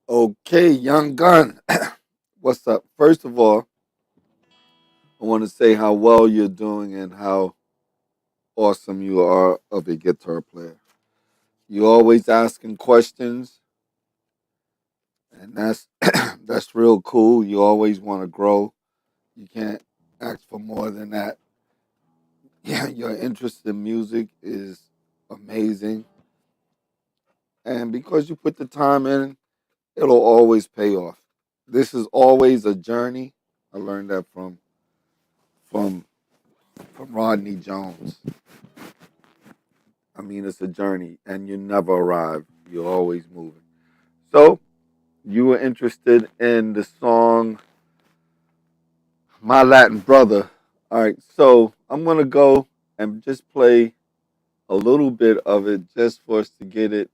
Okay, young gun. What's up? First of all, I want to say how well you're doing and how awesome you are of a guitar player. You always asking questions, and that's that's real cool. You always want to grow. You can't ask for more than that. Yeah, your interest in music is amazing, and because you put the time in, it'll always pay off. This is always a journey. I learned that from from Rodney Jones. I mean, it's a journey, and you never arrive. You're always moving. So, you were interested in the song My Latin Brother. All right, so I'm going to go and just play a little bit of it just for us to get it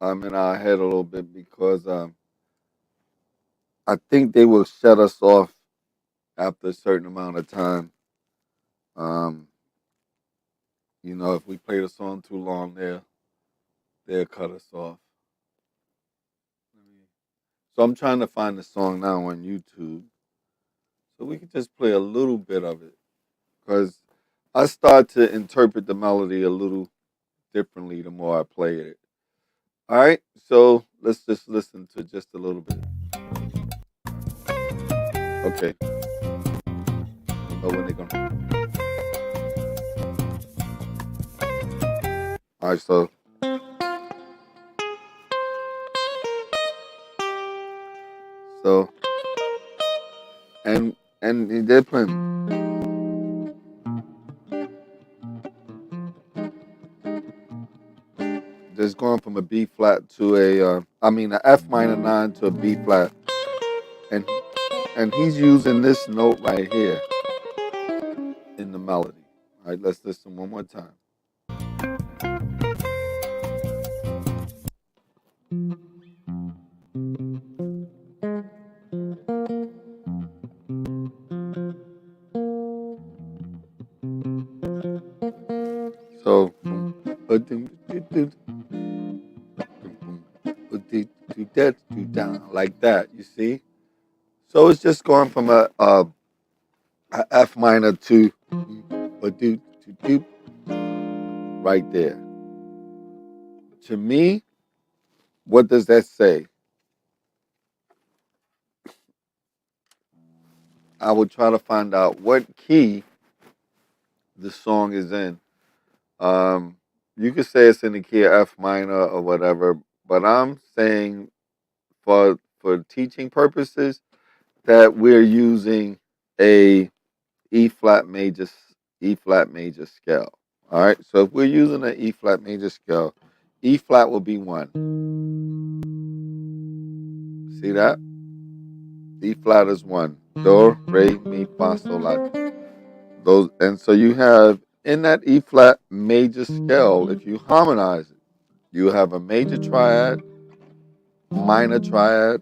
in our head a little bit because I think they will shut us off after a certain amount of time. Um, if we play the song too long, they'll cut us off. So I'm trying to find the song now on YouTube. So we can just play a little bit of it because I start to interpret the melody a little differently the more I play it. All right, so let's just listen to just a little bit. Okay, when they gonna? All right, so and they're playing. Just going from a B flat to a F minor 9 to a B flat, and and he's using this note right here in the melody. All right, let's listen one more time. So, like that, you see. So it's just going from a F minor to a do right there. To me, what does that say? I would try to find out what key the song is in. Um, you could say it's in the key of F minor or whatever, but I'm saying for teaching purposes that we're using a E flat major scale. All right. So if we're using an E flat major scale, E flat will be 1. See that? E flat is 1. Do, re, mi, fa, sol, la. Those, and so you have in that E flat major scale, if you harmonize it, you have a major triad, minor triad,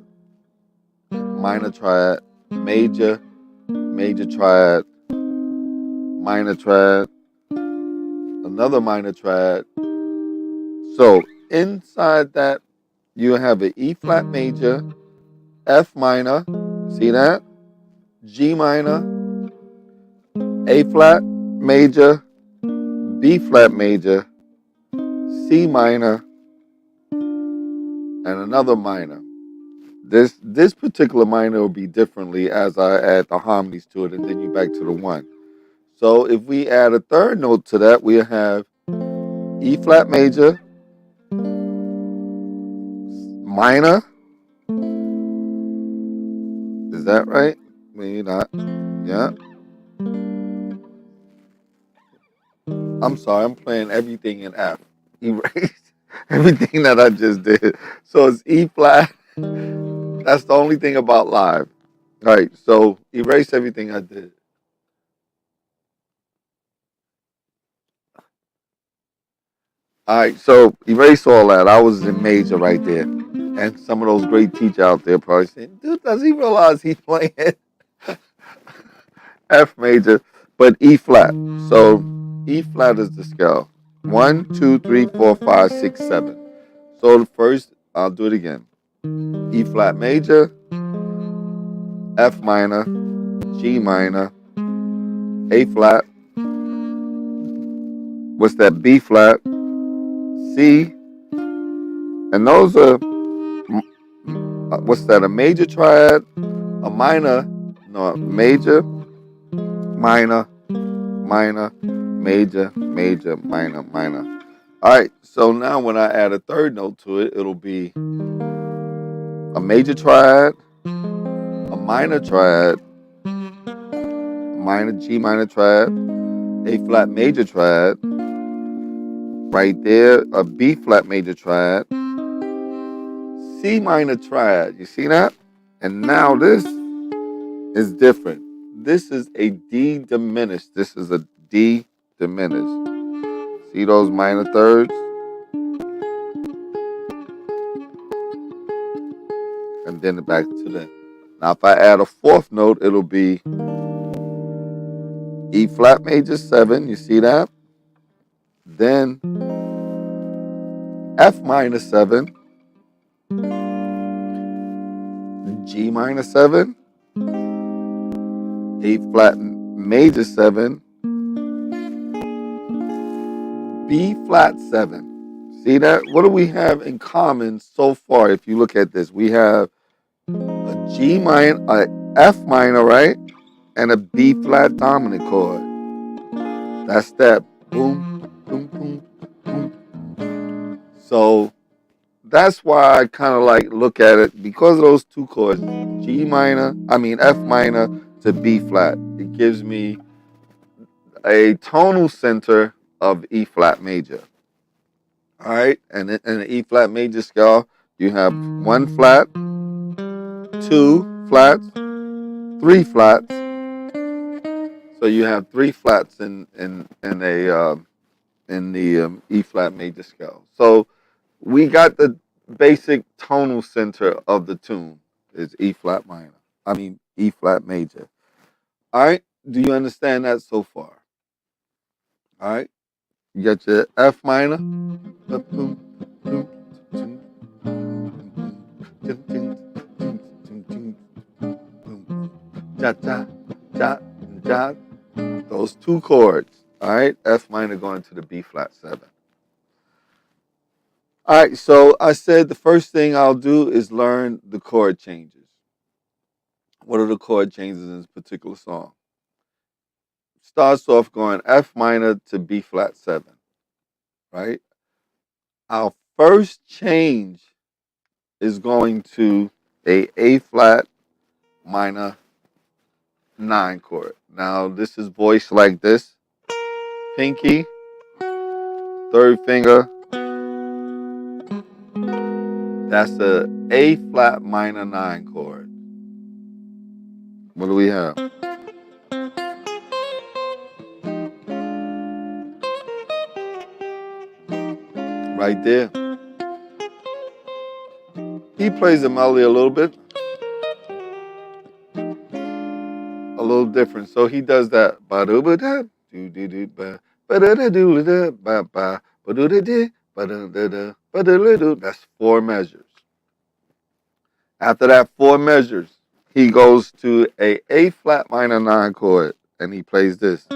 minor triad, major, major triad, minor triad, another minor triad. So inside that, you have an E flat major, F minor, see that? G minor, A flat major, B flat major, C minor, and another minor. This particular minor will be differently as I add the harmonies to it, and then you back to the 1. So if we add a third note to that, we have E flat major, minor. Is that right? Maybe not. Yeah. I'm sorry, I'm playing everything in F. Erase everything that I just did. So it's E flat. That's the only thing about live. All right, so erase everything I did. All right, so erase all that. I was in major right there. And some of those great teachers out there probably saying, dude, does he realize he's playing F major, but E flat? So E flat is the scale. 1, 2, 3, 4, 5, 6, 7. So the first, I'll do it again. E flat major, F minor, G minor, A flat, what's that, B flat, C, and those are, what's that, a major triad, a minor, no, major, minor, minor, major, major, minor, minor. All right, so now when I add a third note to it, it'll be a major triad, a minor triad, minor G minor triad, A flat major triad, right there, a B flat major triad, C minor triad. You see that? And now this is different. This is a D diminished. This is a D diminished. See those minor thirds? And then back to that. Now if I add a fourth note, it'll be E flat major 7. You see that? Then F minor 7, G minor 7, A flat major 7, B flat 7. See that? What do we have in common so far? If you look at this, we have a G minor, a F minor, right? And a B flat dominant chord. That's that. Boom, boom, boom, boom. So that's why I kind of like look at it because of those two chords, F minor to B flat. It gives me a tonal center of E flat major. All right, and in the E flat major scale, you have 1 flat, 2 flats, 3 flats. So you have 3 flats in the E flat major scale. So we got the basic tonal center of the tune is E flat major. All right, do you understand that so far? All right, you got your F minor. Ja, ja, ja, ja. Those two chords. All right, F minor going to the B flat 7. All right, so I said the first thing I'll do is learn the chord changes. What are the chord changes in this particular song? Starts off going F minor to B flat 7, right? Our first change is going to A flat minor 9 chord. Now this is voiced like this. Pinky, third finger. That's a A flat minor 9 chord. What do we have? Right there. He plays the melody a little bit. A little different. So he does that. That's 4 measures. After that 4 measures, he goes to A flat minor 9 chord and he plays this.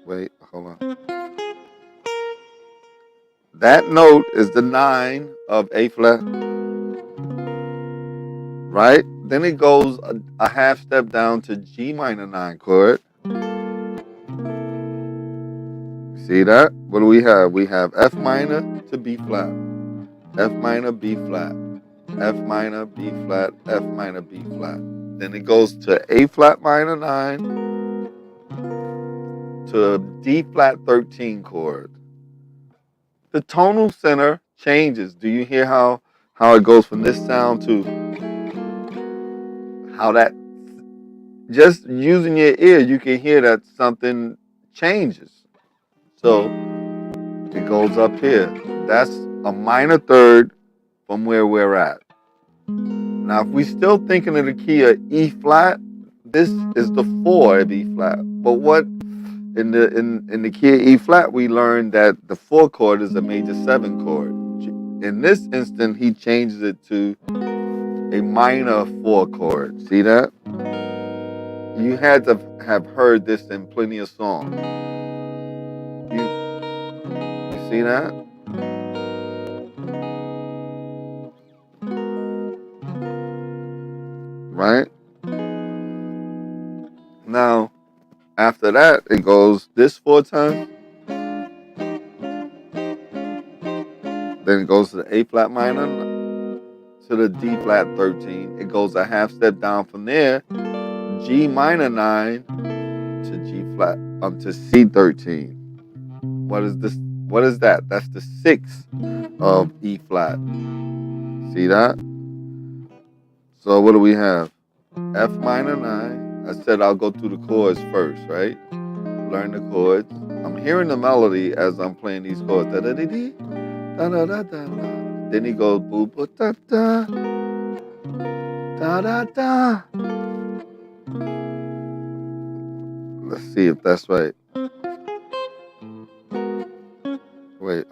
Wait, hold on. That note is the 9 of A flat. Right? Then it goes a half step down to G minor 9 chord. See that? What do we have? We have F minor to B flat, F minor, B flat, F minor, B flat, F minor, B flat. Then it goes to A flat minor 9 to D flat 13 chord. The tonal center changes. Do you hear how it goes from this sound to how that, just using your ear, you can hear that something changes. So it goes up here. That's a minor third from where we're at. Now, if we're still thinking of the key of E flat, this is the 4 of E flat. But what in the key of E flat, we learned that the 4 chord is a major 7 chord. In this instant, he changes it to a minor 4 chord. See that? You had to have heard this in plenty of songs. You see that? Right? Now, after that, it goes this 4 times. Then it goes to the A flat minor to the D flat 13. It goes a half step down from there, G minor 9 to G flat to C 13. What is this? What is that? That's the 6th of E flat. See that? So what do we have? F minor 9. I said I'll go through the chords first, right? Learn the chords. I'm hearing the melody as I'm playing these chords. Da da da da da da da da. Then he goes boo boo da da da da da. Let's see if that's right. Wait.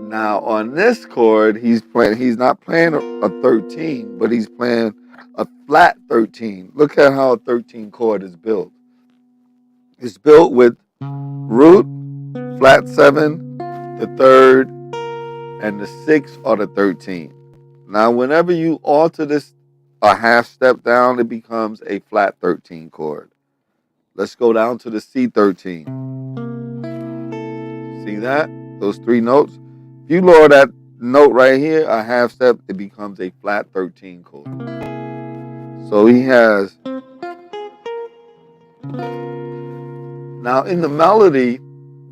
Now on this chord, he's not playing a 13, but he's playing a flat 13. Look at how a 13 chord is built. It's built with root, flat 7, the 3rd, and the 6th are the 13. Now whenever you alter this a half step down, it becomes a flat 13 chord. Let's go down to the C13. See that? Those 3 notes? If you lower that note right here, a half step, it becomes a flat 13 chord. So he has. Now in the melody,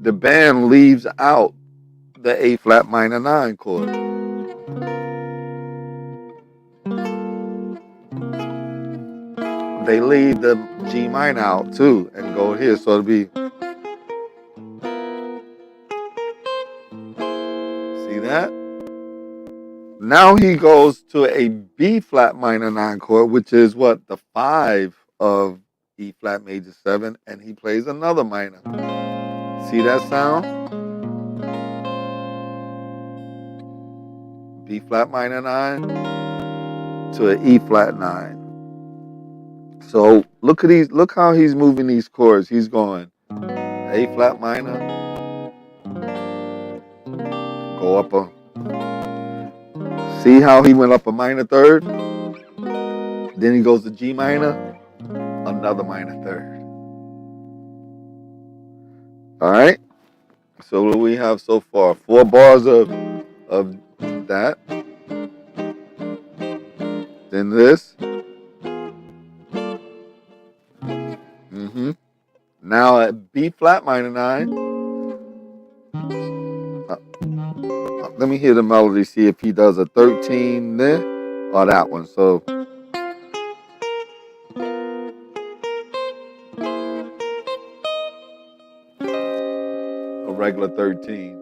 the band leaves out the A flat minor 9 chord. They leave the G minor out too and go here. So it'll be. See that? Now he goes to a B flat minor 9 chord, which is what? The 5 of E flat major 7, and he plays another minor. See that sound? B flat minor 9 to an E flat 9. So look how he's moving these chords. He's going A flat minor, go up a. See how he went up a minor 3rd? Then he goes to G minor, another minor 3rd. All right. So what do we have so far? 4 bars of that. Then this. Now at B flat minor 9. Let me hear the melody, see if he does a 13 there or that one. So a regular 13.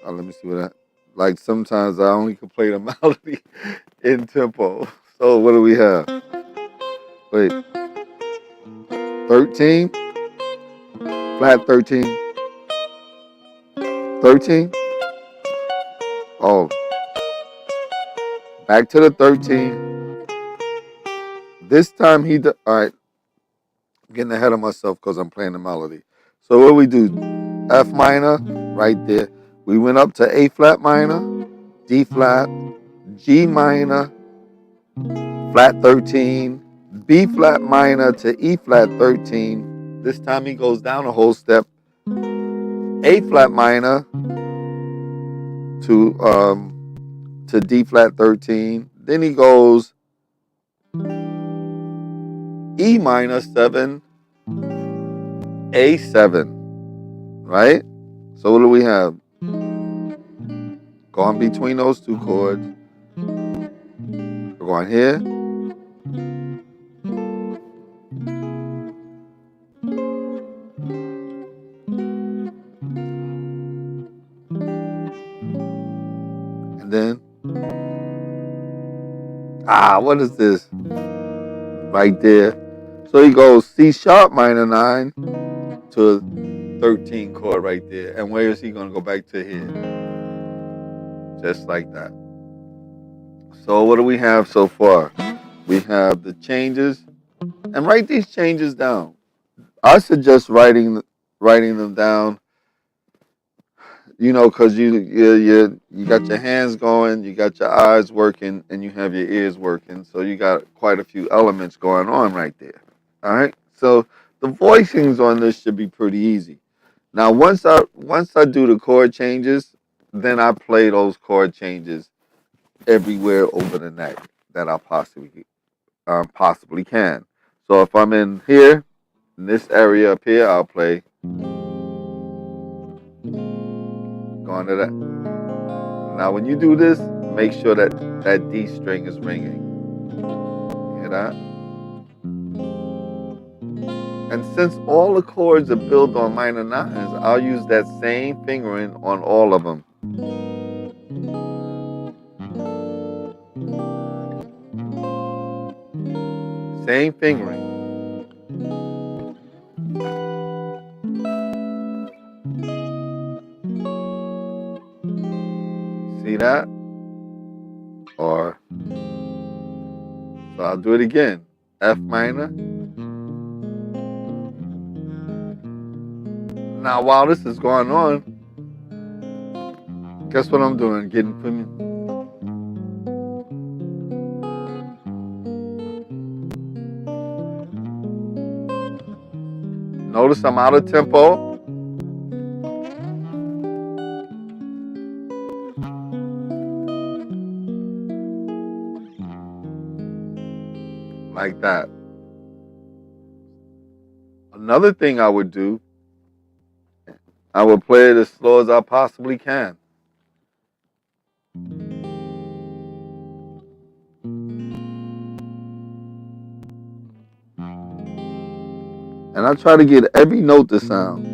Let me see what that. Like sometimes I only can play the melody in tempo. So what do we have? Wait. 13? Flat 13? 13? Oh. Back to the 13. This time he all right. I'm getting ahead of myself because I'm playing the melody. So what do we do? F minor, right there. We went up to A flat minor, D flat, G minor, flat 13, B flat minor to E flat 13. This time he goes down a whole step. A flat minor to D flat 13. Then he goes E minor 7, A7, right? So what do we have? Going between those 2 chords. We're going here. And then, what is this? Right there. So he goes C sharp minor 9 to 13 chord right there. And where is he going to go back to here? Just like that. So what do we have so far? We have the changes. And write these changes down. I suggest writing them down, because you got your hands going, you got your eyes working, and you have your ears working. So you got quite a few elements going on right there. All right. So the voicings on this should be pretty easy. Now once I do the chord changes, then I play those chord changes everywhere over the neck that I possibly can. So if I'm in here, in this area up here, I'll play going to that. Now when you do this, make sure that D string is ringing. Hear that? And since all the chords are built on minor nines, I'll use that same fingering on all of them. Same fingering. See that? Or, so I'll do it again. F minor. Now while this is going on, guess what I'm doing? Getting familiar. Notice I'm out of tempo. Like that. Another thing I would do, I would play it as slow as I possibly can. And I try to get every note to sound.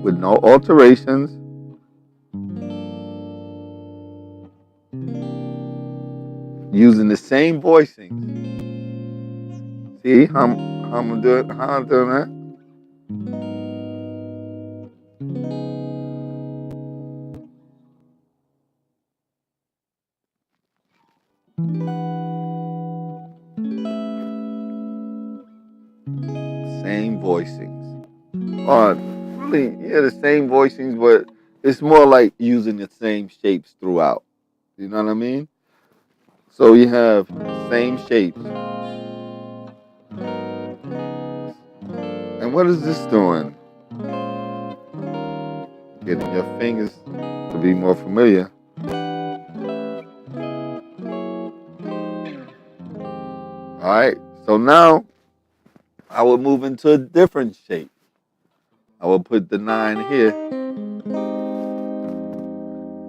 With no alterations. Using the same voicings. See how I'm doing that? Same voicings. Really, yeah, the same voicings, but it's more like using the same shapes throughout. You know what I mean? So you have same shapes. And what is this doing? Getting your fingers to be more familiar. Alright, so now I will move into a different shape. I will put the 9 here.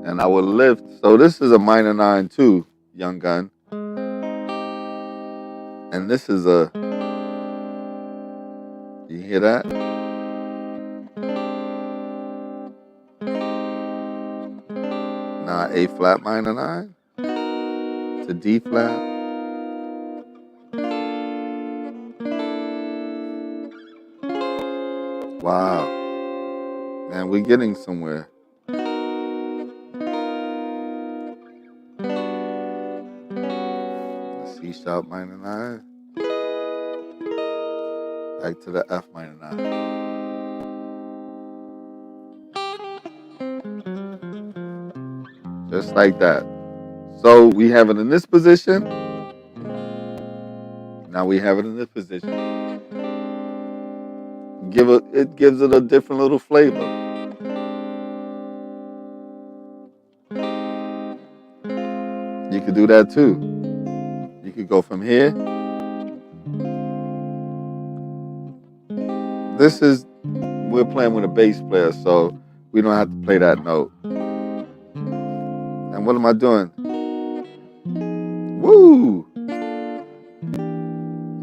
And I will lift. So this is a minor 9 too, young gun. And this is a, you hear that? Now A flat minor 9 to D flat. Wow. Man, we're getting somewhere. C sharp minor 9. Back to the F minor 9. Just like that. So we have it in this position. Now we have it in this position. It gives it a different little flavor. You could do that too. You could go from here. We're playing with a bass player, so we don't have to play that note. And what am I doing? Woo!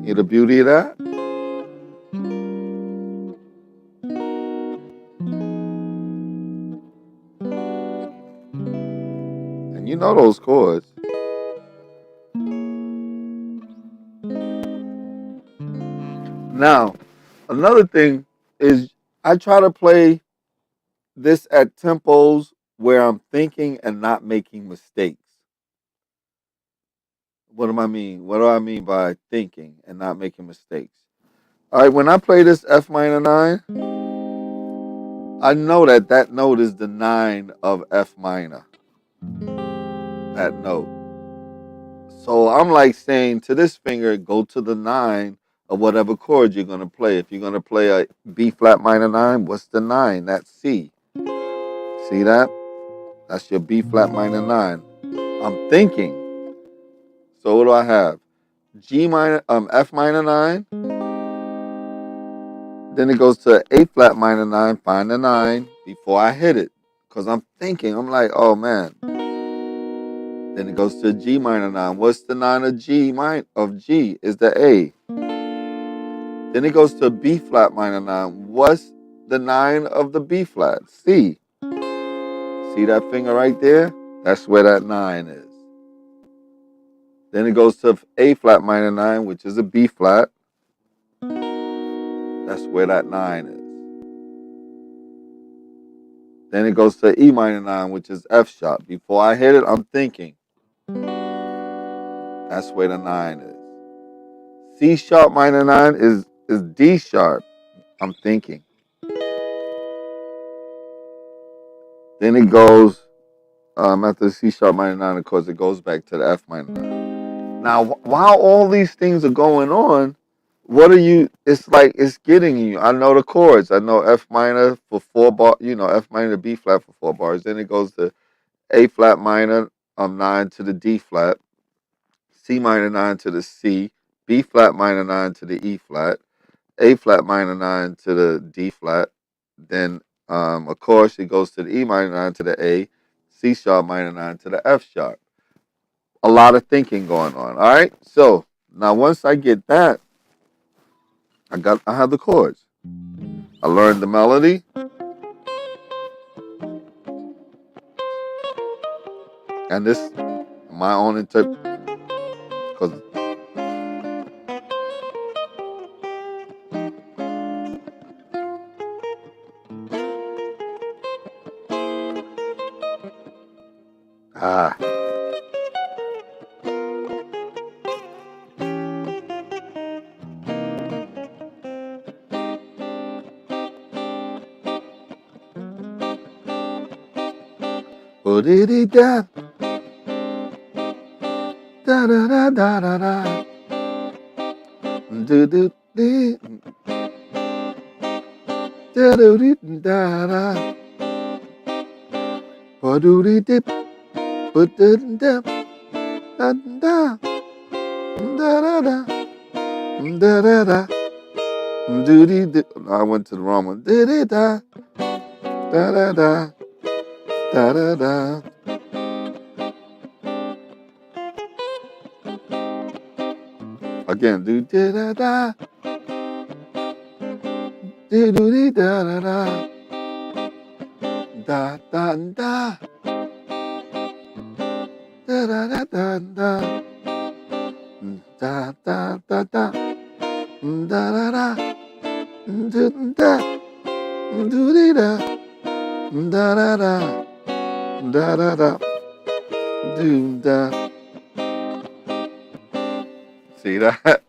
Hear the beauty of that? And you know those chords. Now, another thing is I try to play this at tempos where I'm thinking and not making mistakes. What do I mean? What do I mean by thinking and not making mistakes? All right, when I play this F minor 9, I know that that note is the 9 of F minor, that note. So I'm like saying to this finger, go to the 9 of whatever chord you're going to play. If you're going to play a B flat minor 9, what's the 9? That's C. See that? That's your B flat minor 9. I'm thinking. So what do I have? F minor 9. Then it goes to A flat minor 9, find the 9 before I hit it. Because I'm thinking, I'm like, oh man. Then it goes to G minor 9. What's the 9 of G? Is the A. Then it goes to B flat minor 9. What's the 9 of the B flat? C. See that finger right there? That's where that 9 is. Then it goes to A flat minor 9, which is a B flat. That's where that 9 is. Then it goes to E minor 9, which is F sharp. Before I hit it, I'm thinking. That's where the 9 is. C sharp minor 9 is D sharp. I'm thinking. Then it goes, after C sharp minor 9, of course, it goes back to the F minor 9. Now, while all these things are going on, it's like it's getting you. I know the chords. I know F minor for 4 bars, F minor to B flat for 4 bars. Then it goes to A flat minor 9 to the D flat, C minor 9 to the C, B flat minor 9 to the E flat, A flat minor 9 to the D flat. Then, of course, it goes to the E minor 9 to the A, C sharp minor 9 to the F sharp. A lot of thinking going on. All right. So now once I get that, I have the chords. I learned the melody. And this, my own interpretation. Because ah, da da da da da da da. Do do do da do do da da. Ba do do dip, ba da da da da da da da da da. Do do. I went to the wrong one. Da da da da da da da da. Again, do da da do do da da da da da da da da da da da da da da da da da da do da do da da da da da do da. See that?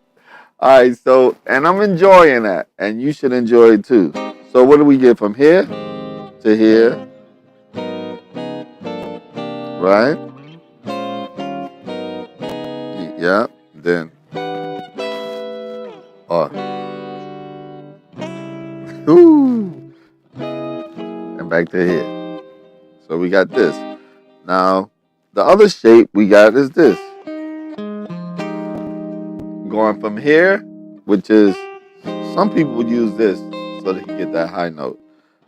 All right, so, and I'm enjoying that, and you should enjoy it too. So, what do we get from here to here, right? Yeah, then, whoo, and back to here. So, we got this. Now, the other shape we got is this. Going from here, which is, some people would use this so they can get that high note.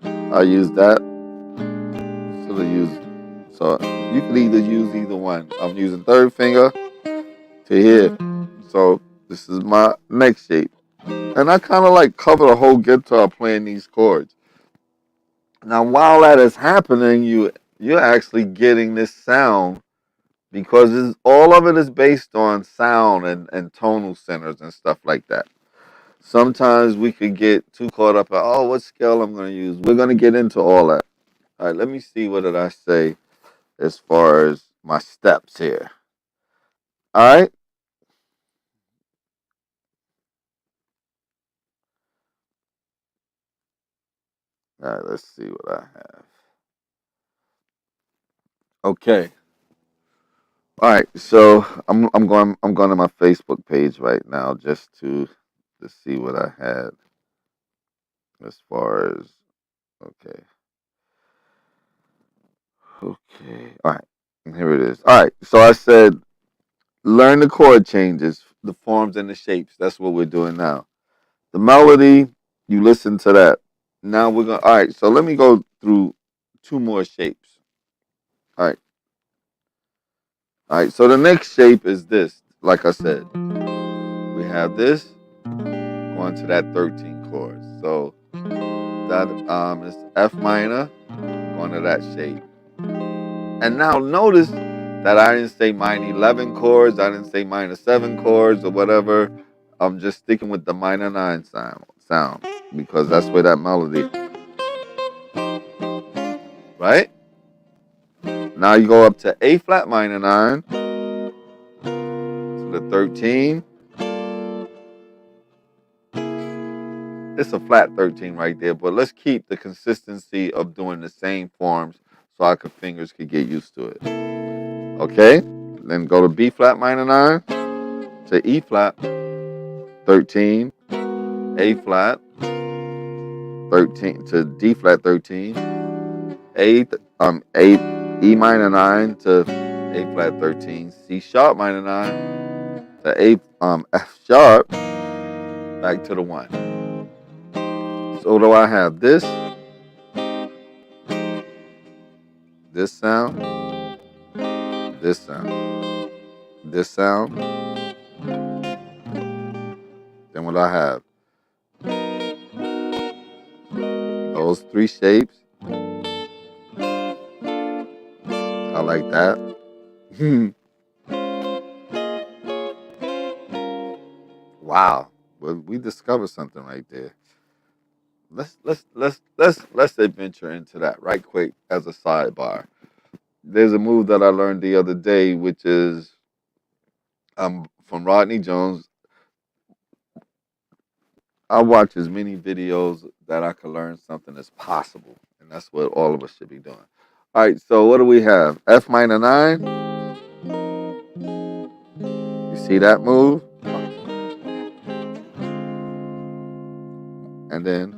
I use that. So you could either use either one. I'm using third finger to here. So this is my neck shape. And I kind of like cover the whole guitar playing these chords. Now while that is happening, you're actually getting this sound because all of it is based on sound and tonal centers and stuff like that. sometimes we could get too caught up at, oh, what scale I'm going to use. We're going to get into all that. All right, let me see what did I say as far as my steps here. All right. All right, let's see what I have. Okay. All right, so I'm going to my Facebook page right now just to see what I had as far as okay. Okay. All right. And here it is. All right. So I said learn the chord changes, the forms and the shapes. That's what we're doing now. The melody, you listen to that. Now we're going to all right, so let me go through two more shapes. All right. All right. So the next shape is this. Like I said, we have this going to that 13 chords. So that is F minor going to that shape. And now notice that I didn't say minor 11 chords, I didn't say minor 7 chords or whatever. I'm just sticking with the minor 9 sound because that's where that melody, right? Now you go up to A flat minor 9 to the 13. It's a flat 13 right there, but let's keep the consistency of doing the same forms so our fingers could get used to it. Okay? Then go to B flat minor 9 to E flat 13, A flat 13 to D flat 13, E minor 9 to A flat 13, C sharp minor 9 to F sharp back to the 1. So do I have this sound, this sound, this sound. Then what I have? Those three shapes. I like that. Wow. Well, we discovered something right there. Let's adventure into that right quick as a sidebar. There's a move that I learned the other day, which is from Rodney Jones. I watch as many videos that I can learn something as possible, and that's what all of us should be doing. All right, so what do we have? F minor 9. You see that move? And then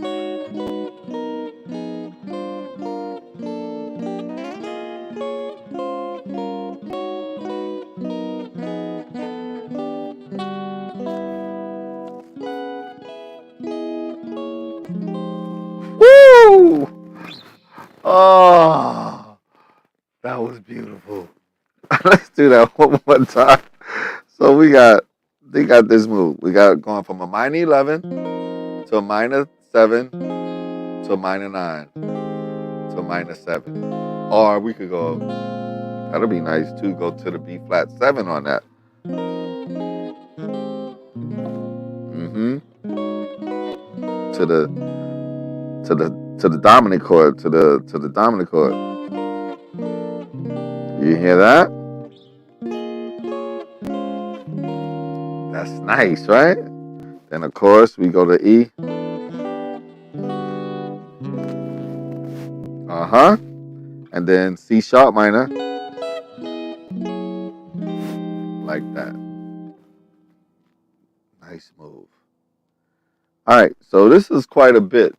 woo! Oh, that was beautiful. Let's do that one more time. So they got this move. We got going from a minor 11 to a minor 7 to a minor 9 to a minor 7. Or we could go, that'll be nice too, go to the B flat 7 on that. To the dominant chord, to the dominant chord. You hear that? That's nice, right? Then of course we go to E. And then C sharp minor. Like that. Nice move. All right, so this is quite a bit.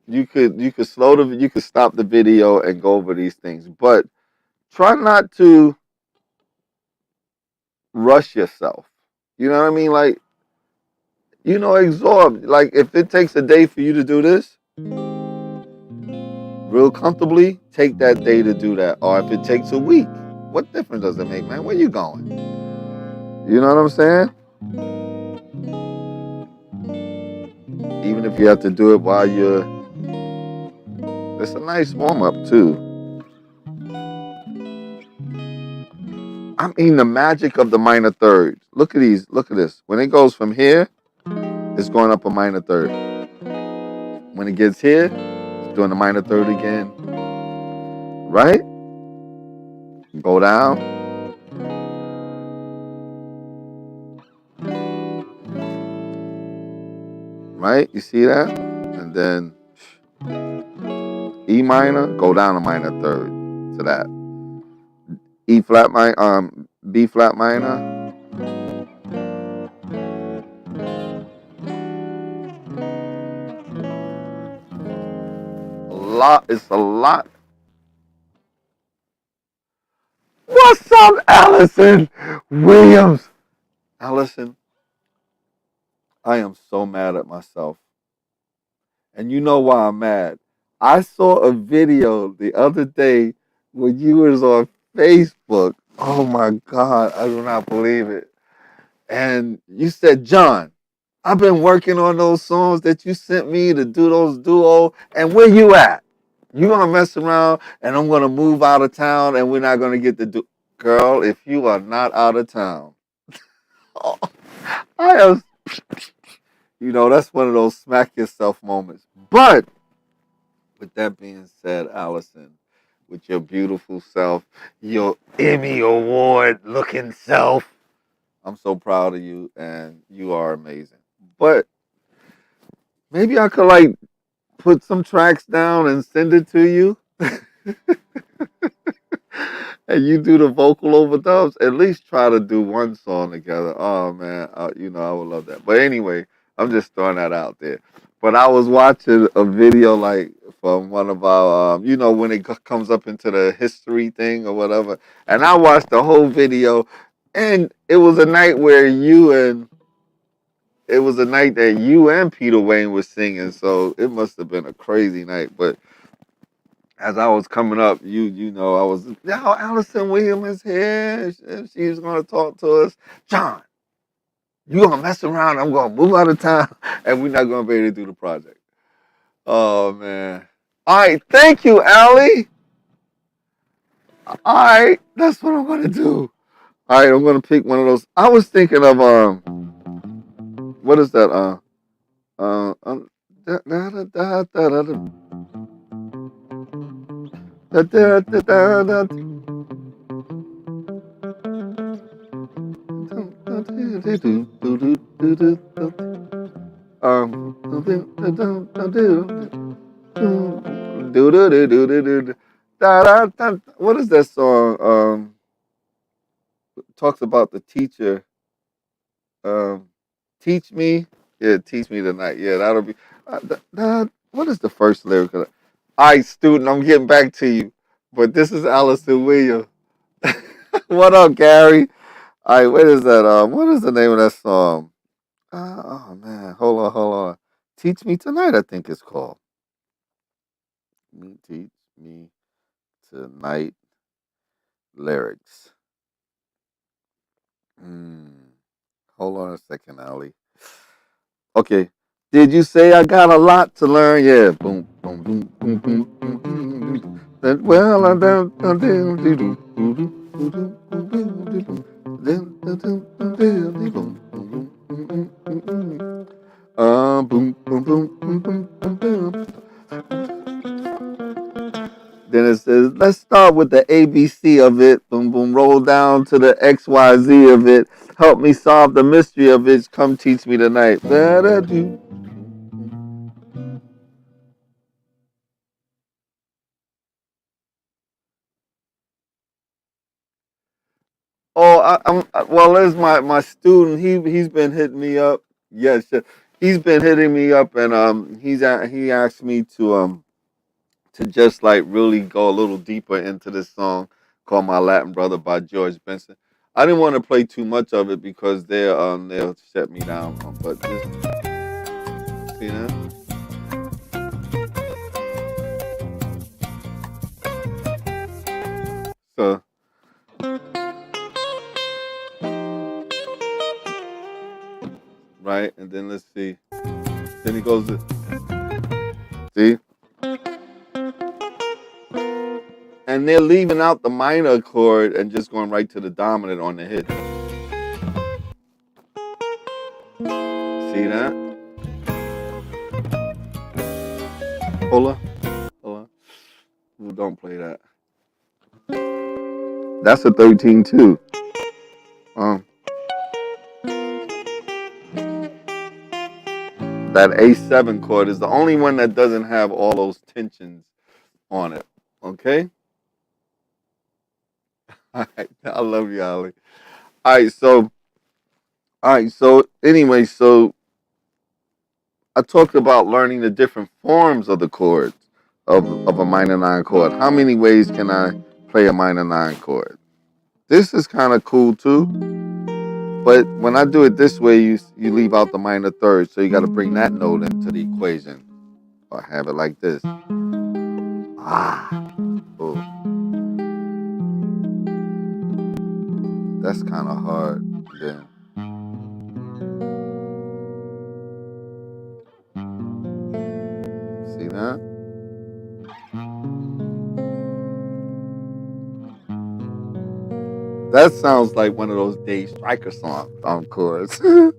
You could stop the video and go over these things, but try not to rush yourself. You know what I mean? Like, absorb. Like, if it takes a day for you to do this real comfortably, take that day to do that. Or if it takes a week, what difference does it make, man? Where you going? You know what I'm saying? Even if you have to do it while it's a nice warm up too. I mean, the magic of the minor thirds. Look at these. Look at this. When it goes from here, it's going up a minor third. When it gets here, it's doing the minor third again. Right? Go down. Right? You see that? And then E minor, go down a minor third to that. E flat minor, B flat minor. It's a lot. What's up, Allison Williams? Allison, I am so mad at myself. And you know why I'm mad. I saw a video the other day when you was on Facebook. Oh my God, I do not believe it. And you said, John, I've been working on those songs that you sent me to do those duo. And where you at? You gonna mess around and I'm gonna move out of town and we're not gonna get to do. Girl, if you are not out of town, oh, I am. That's one of those smack yourself moments. But with that being said, Allison, with your beautiful self, your Emmy Award looking self, I'm so proud of you and you are amazing. But maybe I could put some tracks down and send it to you. And you do the vocal overdubs. At least try to do one song together. Oh man, I would love that. But anyway, I'm just throwing that out there. But I was watching a video from one of our, when it comes up into the history thing or whatever, and I watched the whole video, and it was a night that you and Peter Wayne were singing, so it must have been a crazy night. But as I was coming up, I was, Allison Williams is here. She's going to talk to us. John, you going to mess around. I'm going to move out of town, and we're not going to be able to do the project. Oh, man. All right. Thank you, Allie. All right. That's what I'm going to do. All right. I'm going to pick one of those. I was thinking of, what is that? Da, da, da, da, da, da, da, da, da, da, da. What is that song? Talks about the teacher. Um, Teach me, yeah, teach me tonight. Yeah, that'll be. What is the first lyric? All right, student, I'm getting back to you, but this is Allison Williams. What up, Gary? All right, what is that? What is the name of that song? Oh man, hold on. Teach me tonight, I think it's called. Teach me tonight lyrics. Hold on a second, Ali. Okay. Did you say I got a lot to learn? Yeah. Boom, boom, boom, boom, boom, boom, boom. Well, I don't do. Boom, boom, boom, boom, boom, boom, boom. Then it says, let's start with the ABC of it. Boom, boom, roll down to the XYZ of it. Help me solve the mystery of it. Come teach me tonight. Da-da-do. Well, there's my student. He's been hitting me up. Yes, he's been hitting me up, and he asked me to just really go a little deeper into this song called "My Latin Brother" by George Benson. I didn't want to play too much of it because they'll shut me down. But just see that. So right, and then let's see. Then he goes, see, and they're leaving out the minor chord and just going right to the dominant on the hit. See that? Hold on. Hold on. Well, don't play that. That's a 13 too. Um, that A7 chord is the only one that doesn't have all those tensions on it. Okay? All right. I love you, Ali. All right, so anyway, so I talked about learning the different forms of the chords of a minor nine chord. How many ways can I play a minor nine chord? This is kind of cool too, but when I do it this way, you leave out the minor third, so you got to bring that note into the equation. Or have it like this. Ah, oh, that's kind of hard. Then see that? That sounds like one of those Dave Stryker song chords. Wow,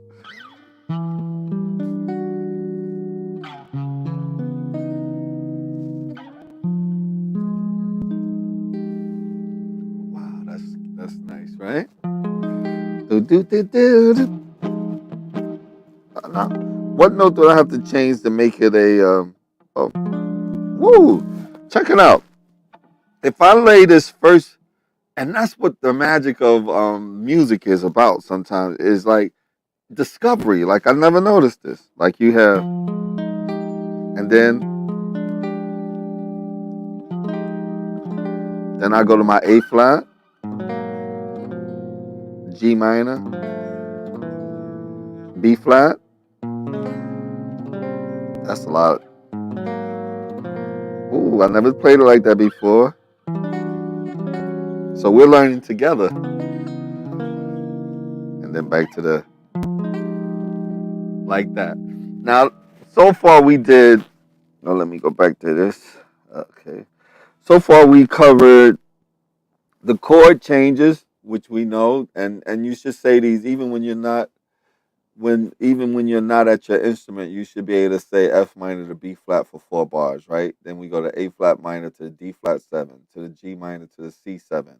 that's nice, right? Do, do, do, do, do. Now, what note do I have to change to make it a? Oh, woo! Check it out. If I lay this first, and that's what the magic of music is about. Sometimes is like discovery. Like I never noticed this. Like you have, and then I go to my A flat, G minor, B flat. That's a lot. Ooh, I never played it like that before. So we're learning together. And then back to the like that. Now, so far we did. Oh, let me go back to this. Okay. So far we covered the chord changes, which we know, and you should say these even when you're not even when you're not at your instrument, you should be able to say F minor to B flat for 4 bars, right? Then we go to A flat minor to the D flat 7, to the G minor to the C7,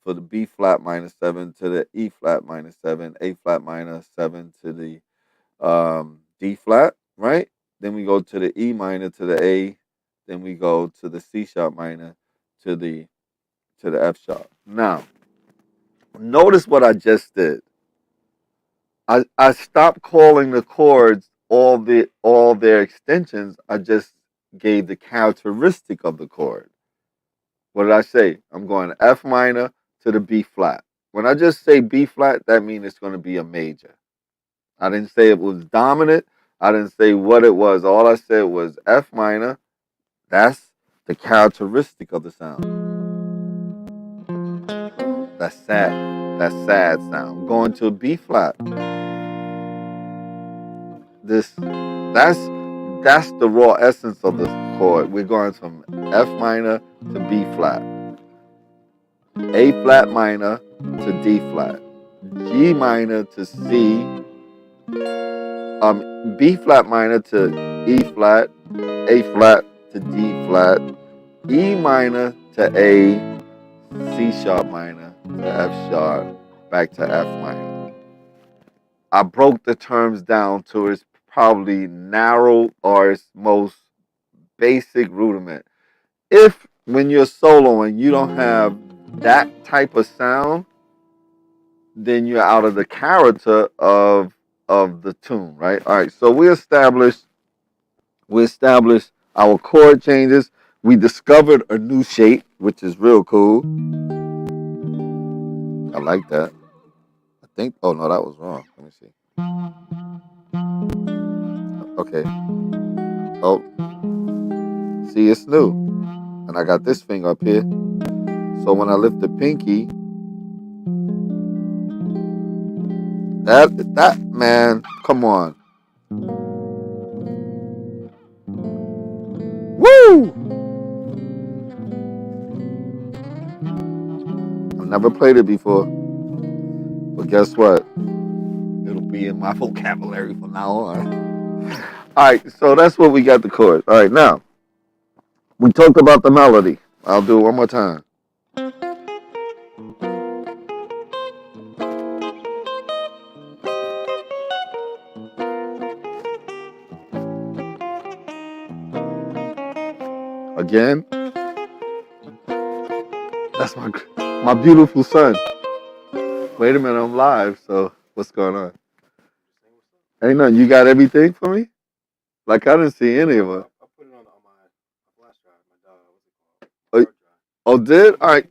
for the B flat minor 7 to the E flat minor 7, A flat minor 7 to the D flat, right? Then we go to the E minor to the A, then we go to the C sharp minor to the F sharp. Now, notice what I just did. I stopped calling the chords all their extensions. I just gave the characteristic of the chord. What did I say? I'm going F minor to the B flat. When I just say B flat, that means it's going to be a major. I didn't say it was dominant. I didn't say what it was. All I said was F minor. That's the characteristic of the sound. That's sad. That's sad sound. Going to a B flat. That's the raw essence of the chord. We're going from F minor to B flat, A flat minor to D flat, G minor to C, B flat minor to E flat, A flat to D flat, E minor to A, C sharp minor to F sharp, back to F minor. I broke the terms down to its probably narrow or its most basic rudiment. If when you're soloing you don't have that type of sound, then you're out of the character of the tune, right? All right, so we established our chord changes. We discovered a new shape, which is real cool. I like that. I think. Oh no, that was wrong. Let me see. Okay. Oh, see, it's new, and I got this finger up here. So when I lift the pinky, that man, come on. Woo! I've never played it before. But guess what? It'll be in my vocabulary from now on. All right, so that's what we got the chords. All right, now We talked about the melody. I'll do it one more time. Again, that's my beautiful son. Wait a minute, I'm live. So what's going on? Ain't nothing. You got everything for me? Like I didn't see any of it. Oh, oh, did? All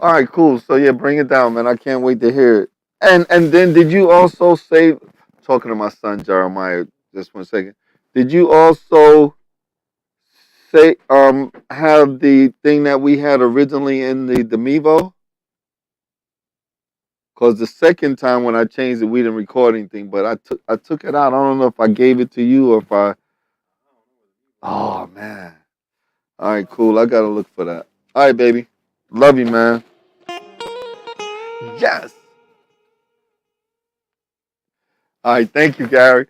right, cool. So yeah, bring it down, man. I can't wait to hear it. And then did you also say, talking to my son Jeremiah, just 1 second. Did you also say have the thing that we had originally in the Mevo? Cause the second time when I changed it, we didn't record anything, but I took it out. I don't know if I gave it to you or if I. Oh man. All right, cool. I gotta look for that. All right, baby. Love you, man. Yes. All right, thank you, Gary.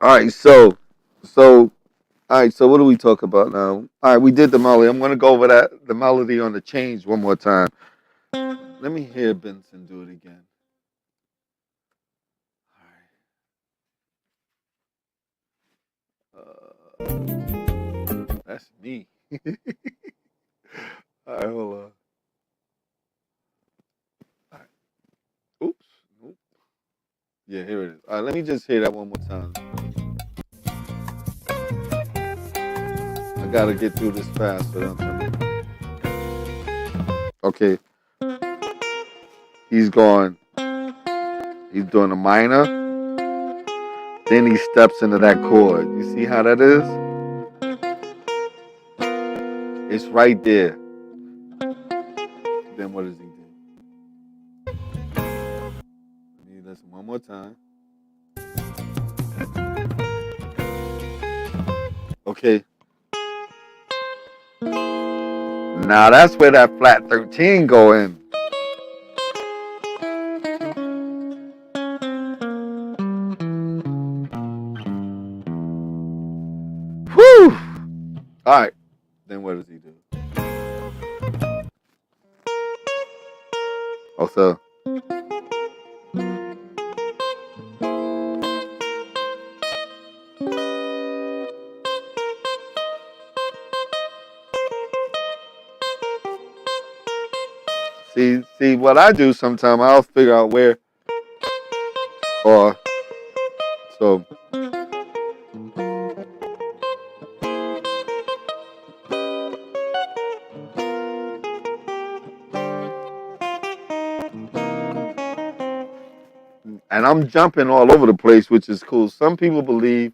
All right, so, all right, so what do we talk about now? All right, we did the melody. I'm gonna go over the melody on the change one more time. Let me hear Benson do it again. All right, that's me. All right, hold on. All right. Oops. Nope. Yeah, here it is. All right, let me just hear that one more time. I gotta get through this fast, so don't tell me. Okay, he's going. He's doing a minor. Then he steps into that chord. You see how that is? It's right there. Then what does he do? Let me listen one more time. Okay. Now that's where that flat 13 go in. Whew. All right. Then what does he do? Also. See what I do sometimes, I'll figure out where or so and I'm jumping all over the place, which is cool. Some people believe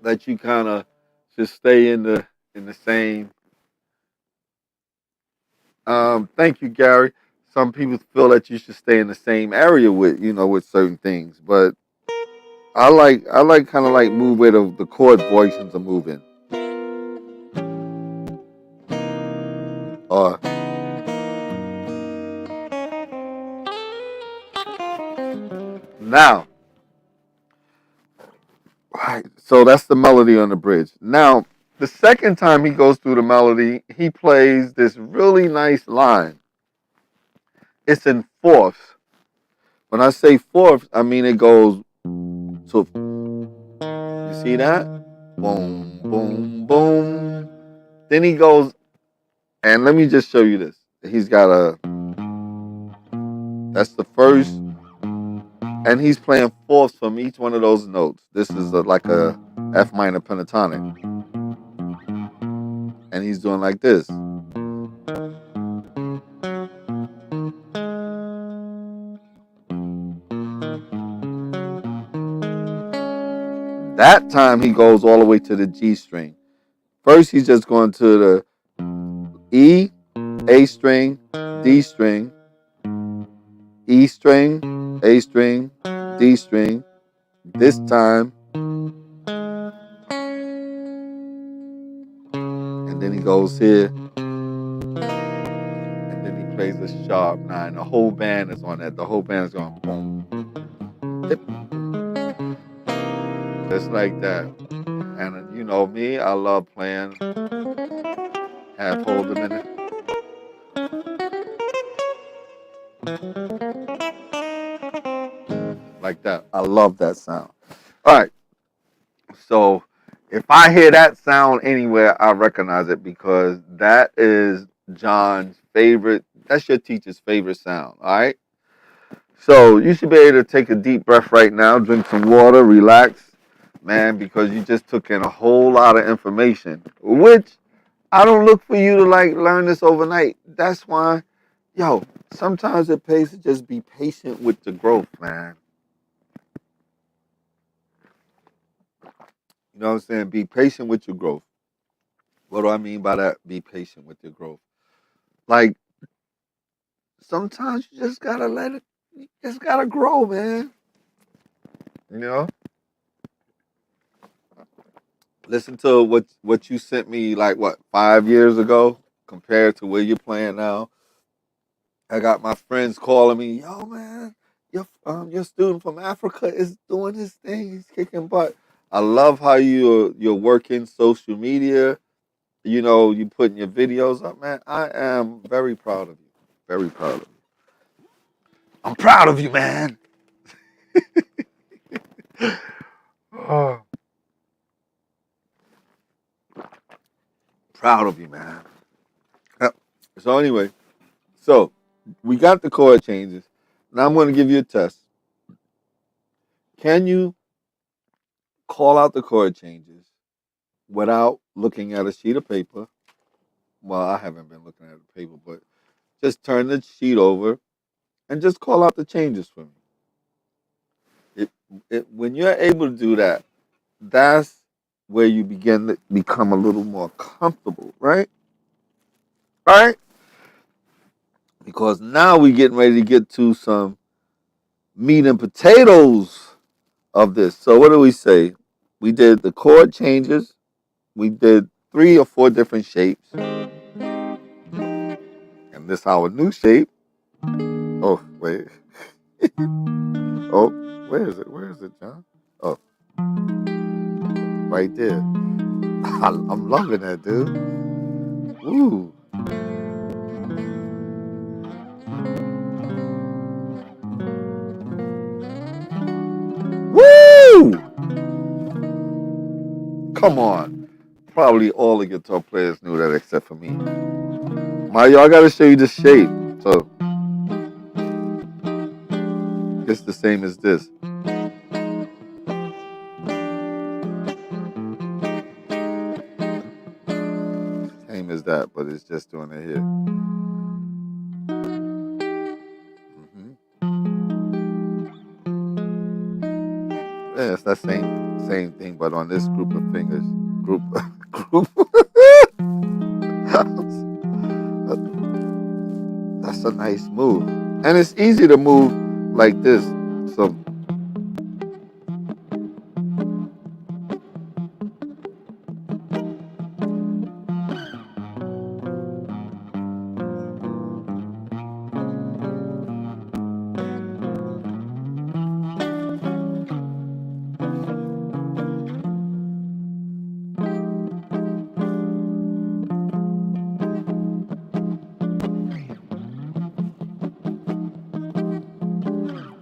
that you kind of should stay in the same. Thank you, Gary. Some people feel that you should stay in the same area with certain things, but I like kind of like move where the chord voicings are moving. Or now, right. So that's the melody on the bridge. Now, the second time he goes through the melody, he plays this really nice line. It's in fourths. When I say fourths, I mean it goes to. You see that? Boom, boom, boom. Then he goes, and let me just show you this. He's got a. That's the first, and he's playing fourths from each one of those notes. This is like a F minor pentatonic, and he's doing like this. That time he goes all the way to the G string. First he's just going to the E, A string, D string, E string, A string, D string. This time, and then he goes here, and then he plays a sharp 9. The whole band is on that. The whole band is going boom, just like that. And you know me, I love playing Half hold a minute. Like that. I love that sound. All right. So if I hear that sound anywhere, I recognize it because that is John's favorite. That's your teacher's favorite sound. All right. So you should be able to take a deep breath right now, drink some water, relax, man, because you just took in a whole lot of information, which I don't look for you to like learn this overnight. That's why, yo, sometimes it pays to just be patient with the growth, man. You know what I'm saying? Be patient with your growth. What do I mean by that? Be patient with your growth. Like sometimes you just gotta let it. You just gotta grow, man. You know. Listen to what you sent me like what 5 years ago compared to where you're playing now. I got my friends calling me, yo man, your student from Africa is doing his thing. He's kicking butt. I love how you're working social media. You know, you putting your videos up, man. I am very proud of you. Very proud of you. I'm proud of you, man. Oh, proud of you, man. Yep. So anyway, so we got the chord changes. Now I'm going to give you a test. Can you call out the chord changes without looking at a sheet of paper? Well, I haven't been looking at the paper, but just turn the sheet over and just call out the changes for me. When you're able to do that, that's where you begin to become a little more comfortable, right? All right? Because now we're getting ready to get to some meat and potatoes of this. So what do we say? We did the chord changes. We did 3 or 4 different shapes. And this our new shape. Oh, wait. Oh, where is it? Where is it, John? Oh, right there. I'm loving that, dude. Ooh. Woo! Come on. Probably all the guitar players knew that except for me. Mario, I gotta show you the shape. So it's the same as this. Same as that, but it's just doing it here. Yeah, it's that same thing, but on this group of fingers. Group. That's a nice move. And it's easy to move like this. So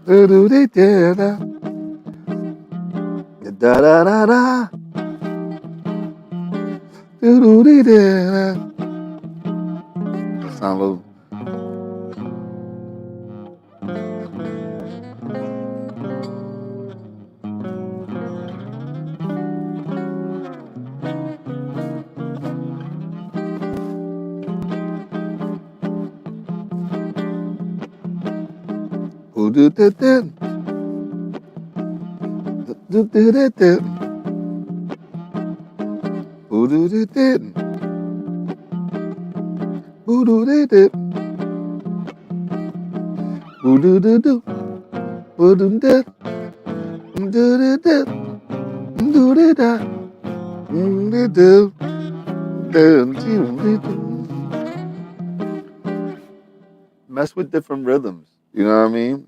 do do da da da da da da do do da da. That sound a little. Do do da da do do da da do do da da do do da da do do do do do do da do do da do do da do do mess with different rhythms. You know what I mean?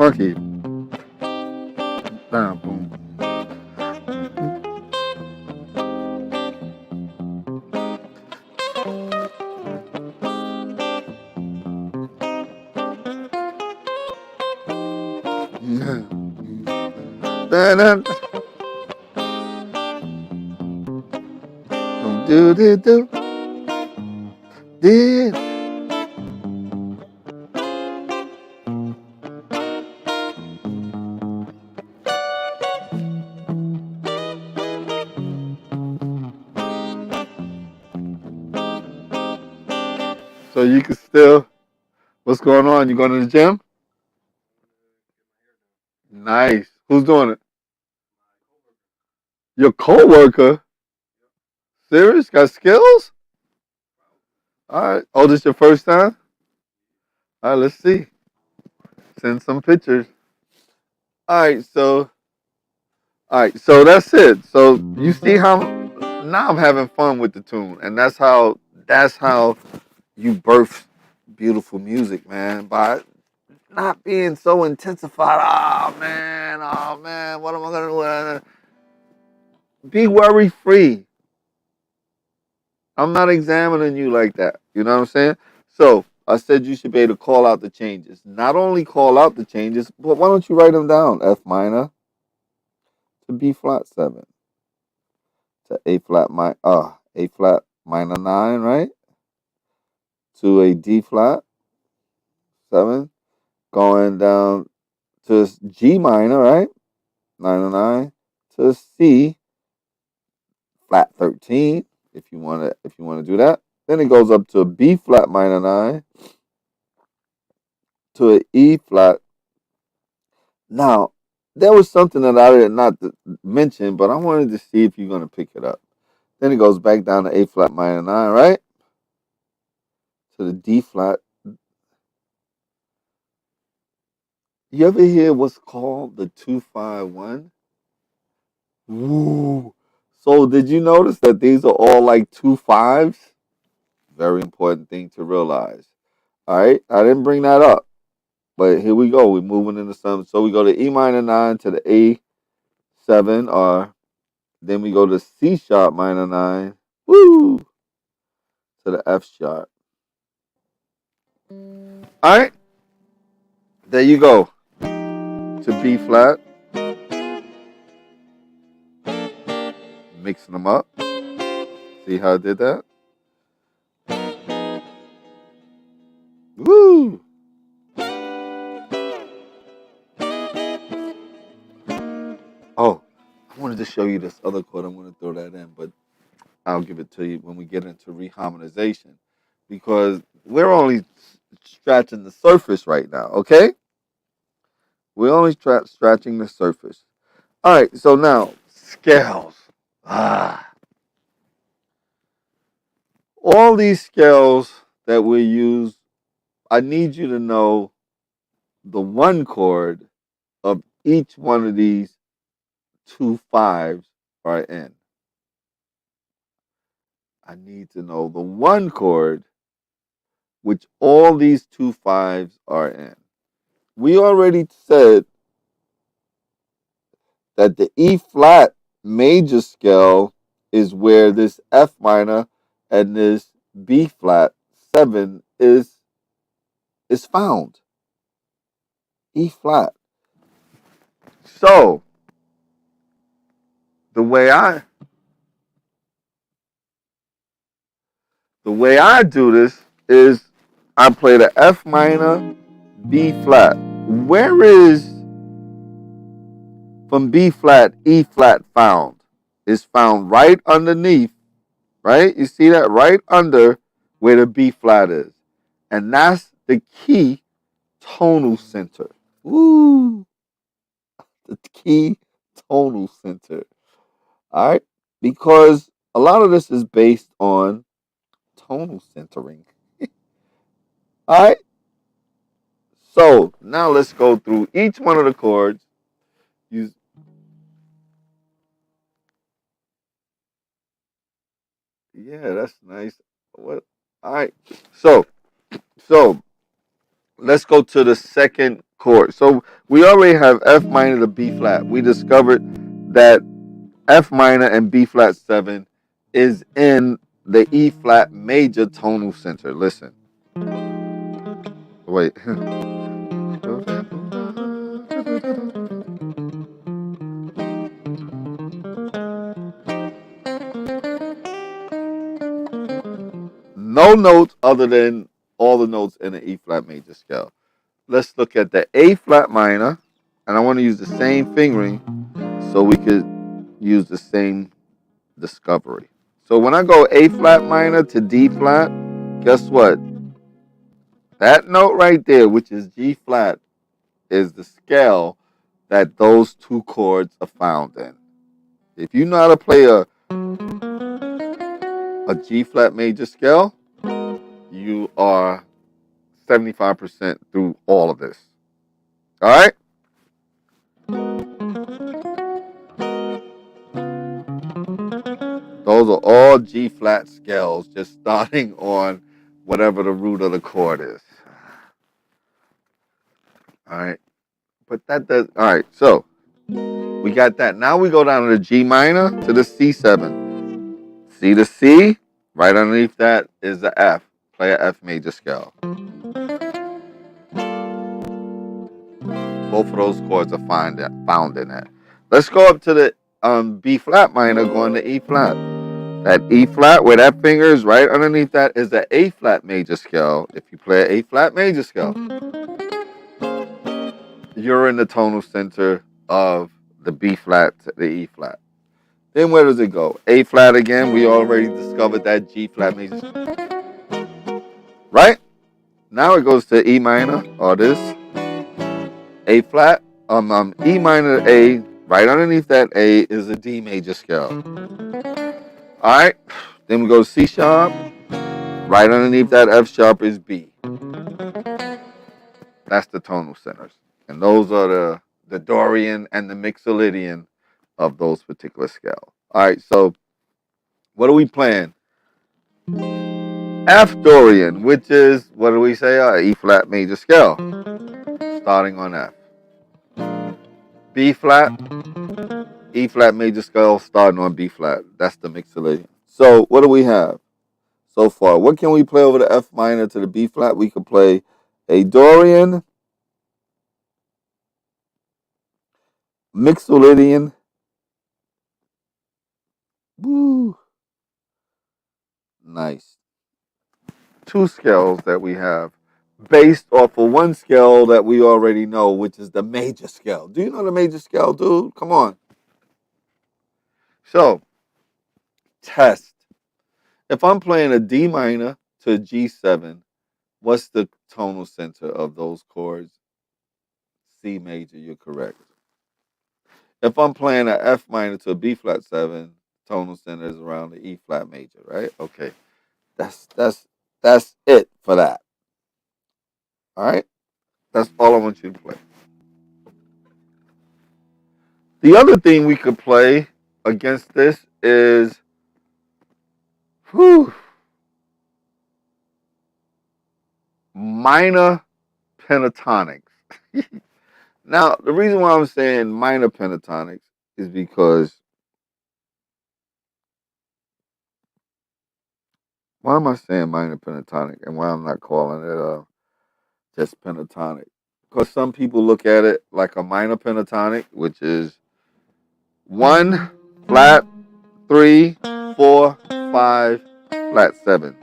funky. Bam, boom. Da-da. Do do do did. So you can still. What's going on? You going to the gym? Nice. Who's doing it? Your coworker. Serious? Got skills? All right. Oh, this your first time? All right. Let's see. Send some pictures. All right. So that's it. So you see how now I'm having fun with the tune, and that's how you birth beautiful music, man. By not being so intensified. Oh man, what am I gonna do? Be worry free. I'm not examining you like that. You know what I'm saying? So I said you should be able to call out the changes. Not only call out the changes, but why don't you write them down? F minor to B flat 7 to A flat minor 9, right? To a D flat 7, going down to G minor, right? 9 and 9 to C flat 13 if you want to do that. Then it goes up to a B flat minor 9 to an E flat. Now, there was something that I did not mention, but I wanted to see if you're going to pick it up. Then it goes back down to A flat minor 9, right? To the D flat. You ever hear what's called the 2-5-1? Ooh. So did you notice that these are all like 2-5s? Very important thing to realize. All right, I didn't bring that up, but here we go. We're moving into something. So we go to E minor 9 to the A7, or then we go to C sharp minor 9, woo, to the F sharp. All right, there you go. To B flat, mixing them up. See how I did that? Woo! Oh, I wanted to show you this other chord. I'm going to throw that in, but I'll give it to you when we get into reharmonization, because we're only scratching the surface right now, okay? We're only scratching the surface. All right, so now, scales. Ah. All these scales that we use, I need you to know the one chord of each one of these 2-5s are in. I need to know the one chord which all these 2-5s are in. We already said that the E flat major scale is where this F minor and this B flat 7 is found. E flat. So the way I the way I do this is I play the F minor, B flat. Where is from B flat, E flat found? It's found right underneath, right? You see that right under where the B flat is. And that's the key tonal center. Woo! The key tonal center. All right? Because a lot of this is based on tonal centering. All right? So now let's go through each one of the chords. Use Yeah, that's nice. What? All right. So let's go to the second chord. So we already have F minor to B flat. We discovered that F minor and B flat 7 is in the E flat major tonal center. Listen. Wait. No notes other than all the notes in the E flat major scale. Let's look at the A flat minor, and I want to use the same fingering so we could use the same discovery. So when I go A flat minor to D flat, guess what? That note right there, which is G flat, is the scale that those two chords are found in. If you know how to play a G flat major scale, you are 75% through all of this. All right? Those are all G flat scales, just starting on whatever the root of the chord is. All right? But that does, all right, so we got that. Now we go down to the G minor to the C7. See the C? Right underneath that is the F. Play a F major scale. Both of those chords are found in that. Let's go up to the B flat minor, going to E flat. That E flat, where that finger is right underneath that, is the A flat major scale. If you play an A flat major scale, you're in the tonal center of the B flat to the E flat. Then where does it go? A flat again. We already discovered that G flat major scale. Right? Now it goes to E minor, or this. A flat, E minor to A. Right underneath that A is a D major scale. All right. Then we go to C sharp. Right underneath that F sharp is B. That's the tonal centers. And those are the Dorian and the Mixolydian of those particular scales. All right, so what are we playing? F Dorian, which is, what do we say? E flat major scale, starting on F. B flat, E flat major scale, starting on B flat. That's the Mixolydian. So what do we have so far? What can we play over the F minor to the B flat? We could play a Dorian, Mixolydian. Woo. Nice. Two scales that we have based off of one scale that we already know, which is the major scale. Do you know the major scale, dude? Come on. So, test. If I'm playing a D minor to a G7, what's the tonal center of those chords? C major, you're correct. If I'm playing a F minor to a B flat 7, tonal center is around the E flat major, right? Okay. That's it for that. All right? That's all I want you to play. The other thing we could play against this is minor pentatonics. Now, the reason why I'm saying minor pentatonics is because why am I saying minor pentatonic and why I'm not calling it just pentatonic? Because some people look at it like a minor pentatonic, which is 1 flat 3 4 5 flat 7.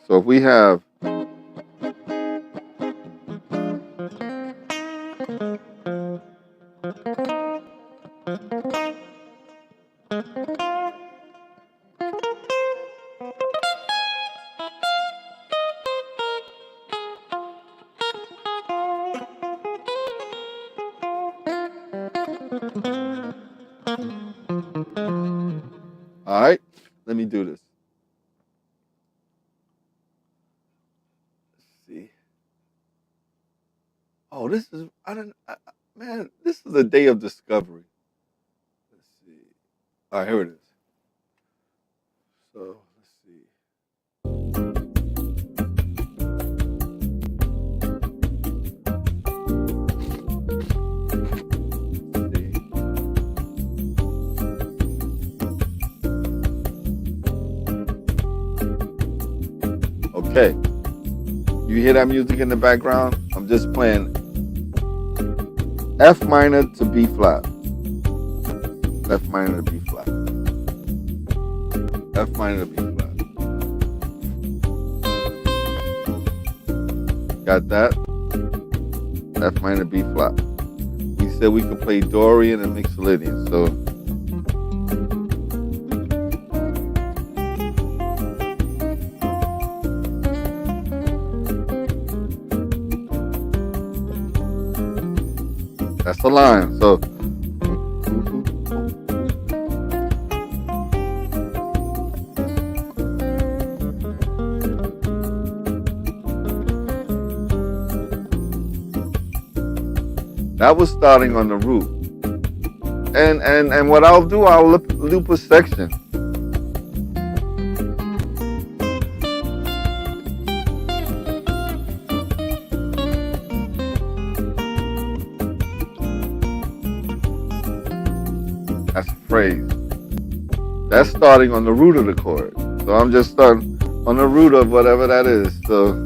So if we have all right, let me do this. Let's see. Oh, this is man. This is a day of discovery. Let's see. All right, here it is. So let's Okay, you hear that music in the background? I'm just playing F minor to B flat, F minor to B flat, F minor to B flat. Got that? F minor B flat. We said we could play Dorian and Mixolydian, so that's the line. So that was starting on the root. And what I'll do, I'll loop a section. That's a phrase. That's starting on the root of the chord. So I'm just starting on the root of whatever that is. So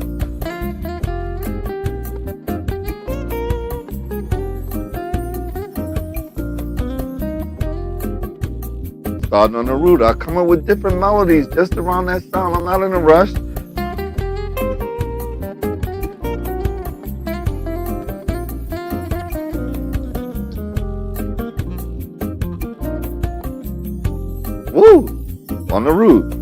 starting on the root, I come up with different melodies just around that sound. I'm not in a rush. Woo! On the root.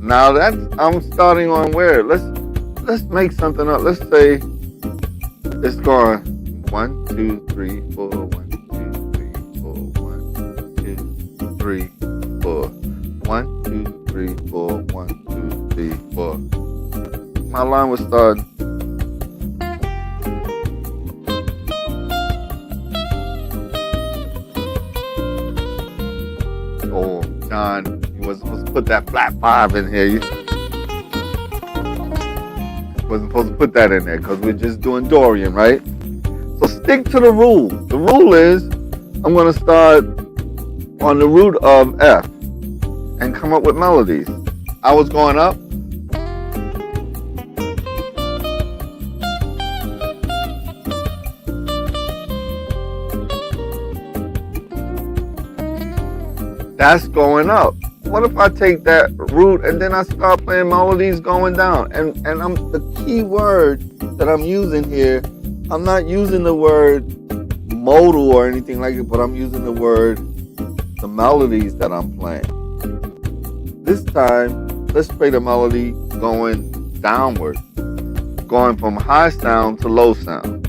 Now that's I'm starting on where? Let's make something up. Let's say it's going 1, 2, 3, 4, 1, 2, 3, 4, 1, 2, 3, 4. 1, 2, 3, 4, 1, 2, 3, 4. My line would start. Oh, John, you wasn't supposed to put that flat 5 in here. You wasn't supposed to put that in there because we're just doing Dorian, right? So stick to the rule. The rule is I'm going to start on the root of F and come up with melodies. I was going up. That's going up. What if I take that root and then I start playing melodies going down? And I'm the key word that I'm using here. I'm not using the word modal or anything like it, but I'm using the melodies that I'm playing. This time, let's play the melody going downward, going from high sound to low sound.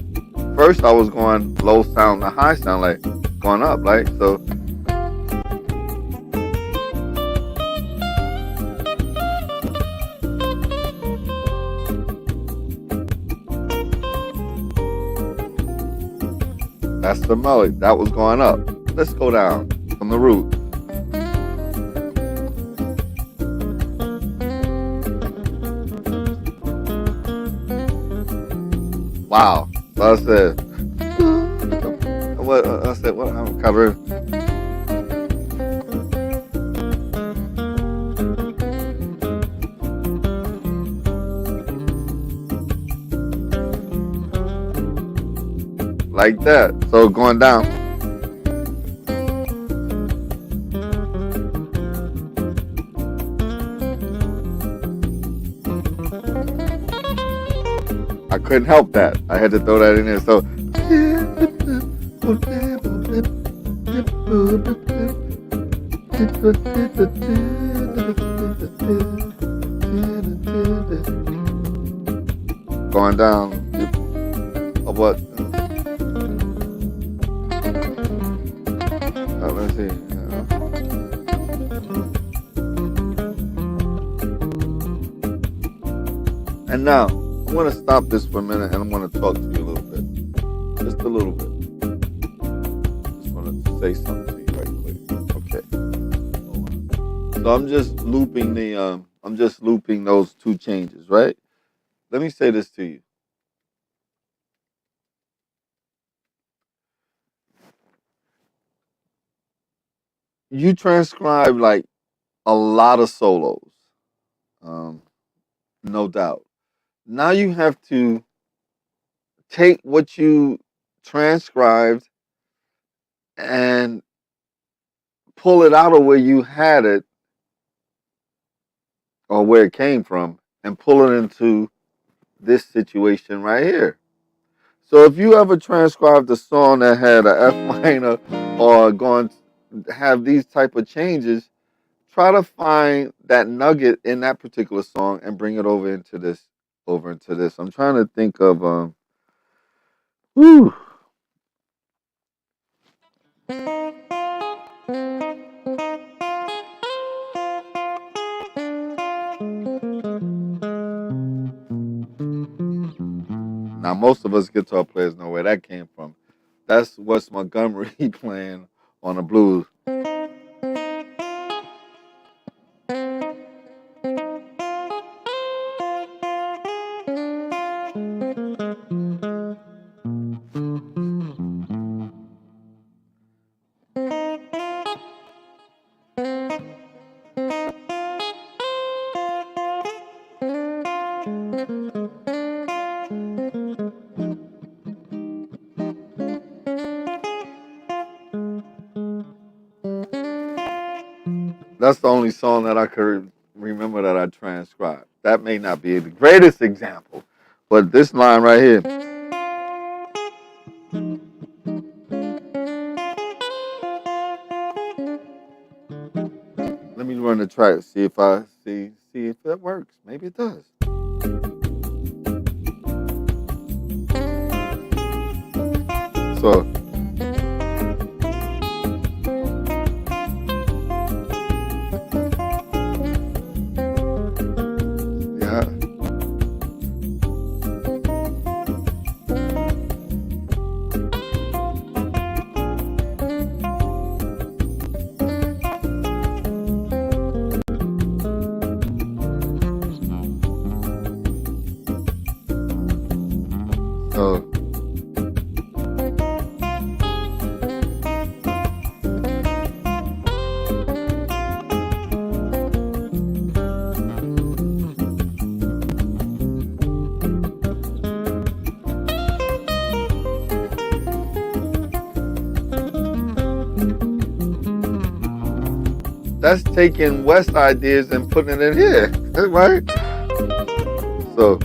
First, I was going low sound to high sound, like going up, right? So that's the melody. That was going up. Let's go down from the root. Wow. So I said, what I'm covering. Like that. So going down. I couldn't help that. I had to throw that in there. So going down. What? Let's see. And now I'm going to stop this for a minute and I'm going to talk to you a little bit, just a little bit. Just want to say something to you right quick. Okay. So I'm just looping those two changes, right? Let me say this to you. You transcribe like a lot of solos. no doubt. Now you have to take what you transcribed and pull it out of where you had it or where it came from and pull it into this situation right here. So if you ever transcribed a song that had a F minor or going to have these type of changes, try to find that nugget in that particular song and bring it over into this. I'm trying to think of whew. Now most of us guitar players know where that came from. That's Wes Montgomery playing on the blues. That's the only song that I could remember that I transcribed. That may not be the greatest example, but this line right here. Let me run the track, see if that works. Maybe it does. So yeah. So that's taking West ideas and putting it in here, right? So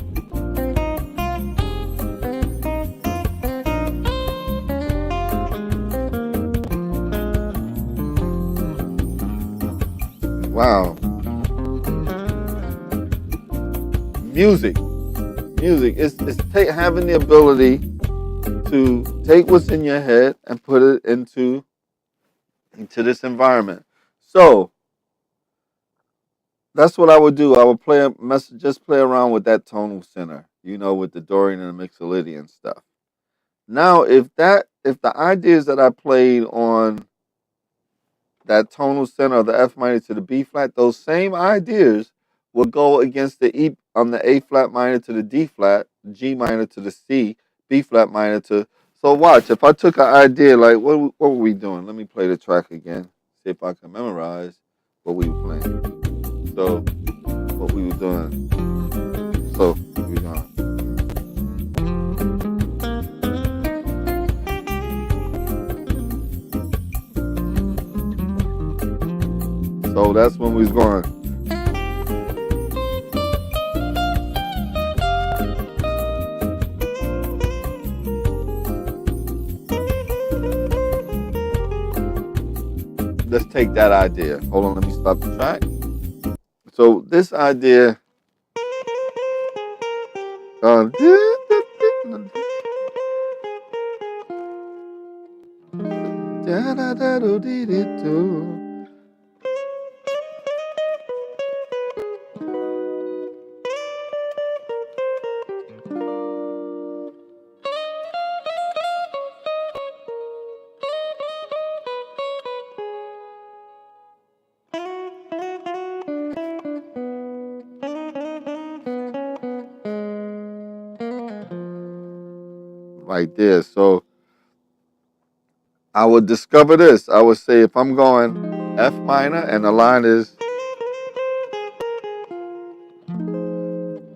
wow, music, music. It's having the ability to take what's in your head and put it into this environment. So that's what I would do. I would just play around with that tonal center, with the Dorian and the Mixolydian stuff. Now, if the ideas that I played on that tonal center of the F minor to the B flat, those same ideas will go against the E on the A flat minor to the D flat, G minor to the C, B flat minor to. So watch, if I took an idea like what were we doing? Let me play the track again. See if I can memorize what we were playing. So what we were doing. So we going. So that's when we was going. Let's take that idea. Hold on, let me stop the track. So this idea. Right there. So I would discover this. I would say if I'm going F minor and the line is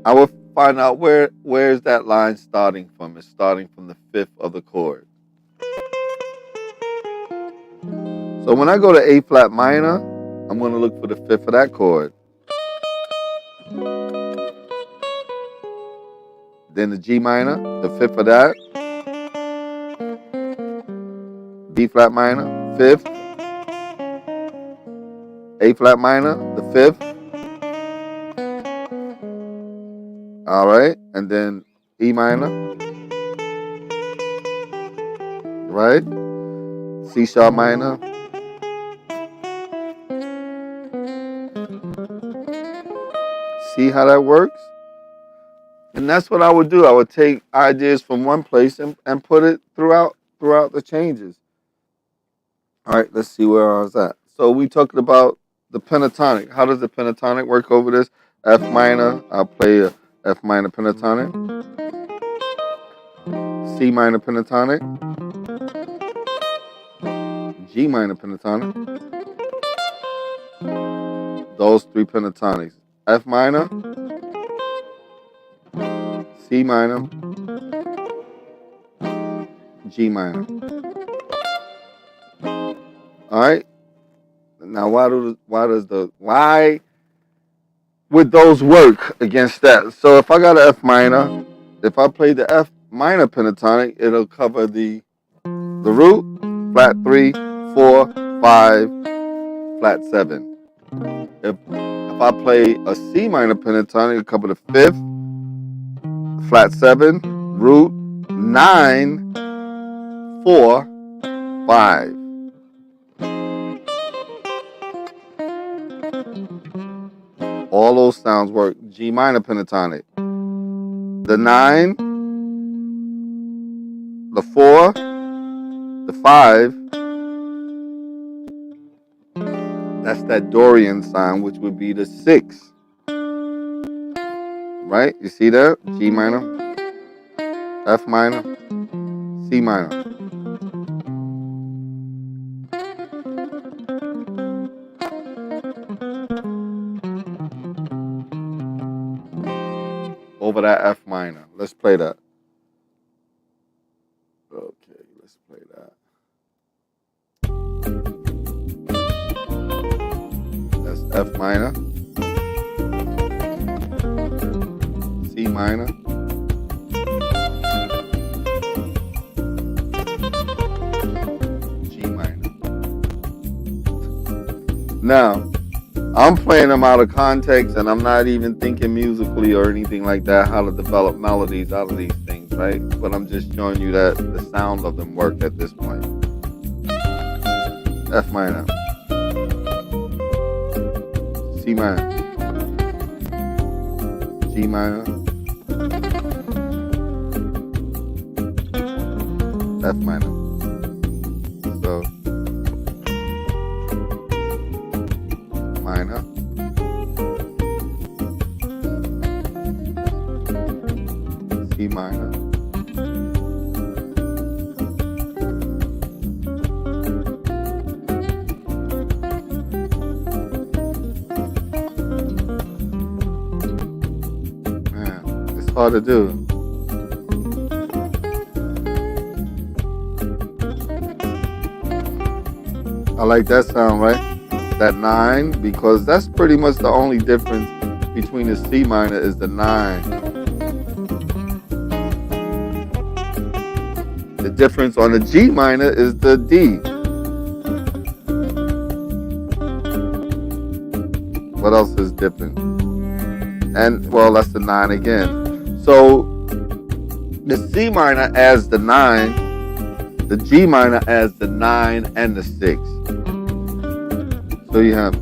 I will find out where's that line starting from. It's starting from the fifth of the chord. So when I go to A flat minor, I'm going to look for the fifth of that chord. Then the G minor, the fifth of that. B flat minor, fifth. A flat minor, the fifth. All right, and then E minor, right? C sharp minor. See how that works? And that's what I would do. I would take ideas from one place and put it throughout the changes. All right, let's see where I was at. So we talked about the pentatonic. How does the pentatonic work over this? F minor, I'll play a F minor pentatonic. C minor pentatonic. G minor pentatonic. Those three pentatonics. F minor, C minor, G minor. All right. Now, why would those work against that? So if I got an F minor, if I play the F minor pentatonic, it'll cover the root, flat 3, 4, 5, flat 7. If I play a C minor pentatonic, it'll cover the 5th, flat 7, root, 9, 4, 5. All those sounds work. G minor pentatonic. The 9, the 4, the 5. That's that Dorian sign, which would be the 6. Right? You see that? G minor, F minor, C minor. Over that F minor. Let's play that. Okay, let's play that. That's F minor, C minor, G minor. Now, I'm playing them out of context, and I'm not even thinking musically or anything like that, how to develop melodies out of these things, right? But I'm just showing you that the sound of them work at this point. F minor, C minor, G minor, F minor. So, minor, C minor, man, it's hard to do. I like that sound, right? That 9, because that's pretty much the only difference between the C minor is the 9. The difference on the G minor is the D. What else is different? And, well, that's the 9 again. So, the C minor adds the 9, the G minor adds the 9 and the 6. So you have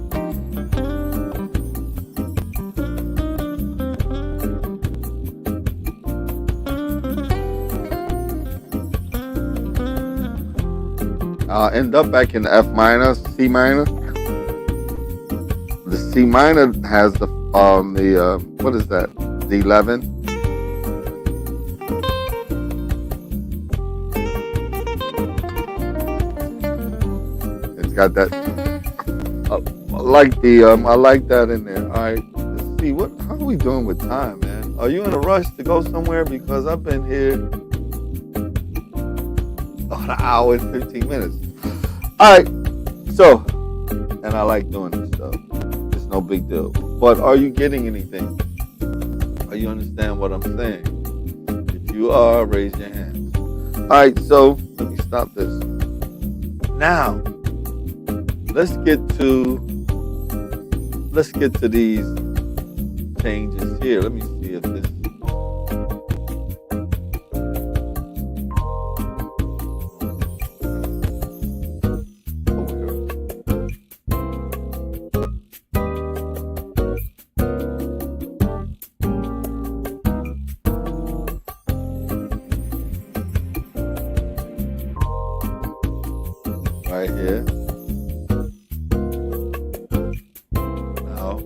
I'll end up back in the F minor, C minor. The C minor has the what is that? The 11. It's got that. I like that in there. All right, let's see how are we doing with time, man? Are you in a rush to go somewhere? Because I've been here on an hour and 15 minutes. All right. So, and I like doing this stuff. It's no big deal. But are you getting anything? Are you understand what I'm saying? If you are, raise your hand. All right. So let me stop this. Now, let's get to these changes here. Let me see if this. Right here. Now,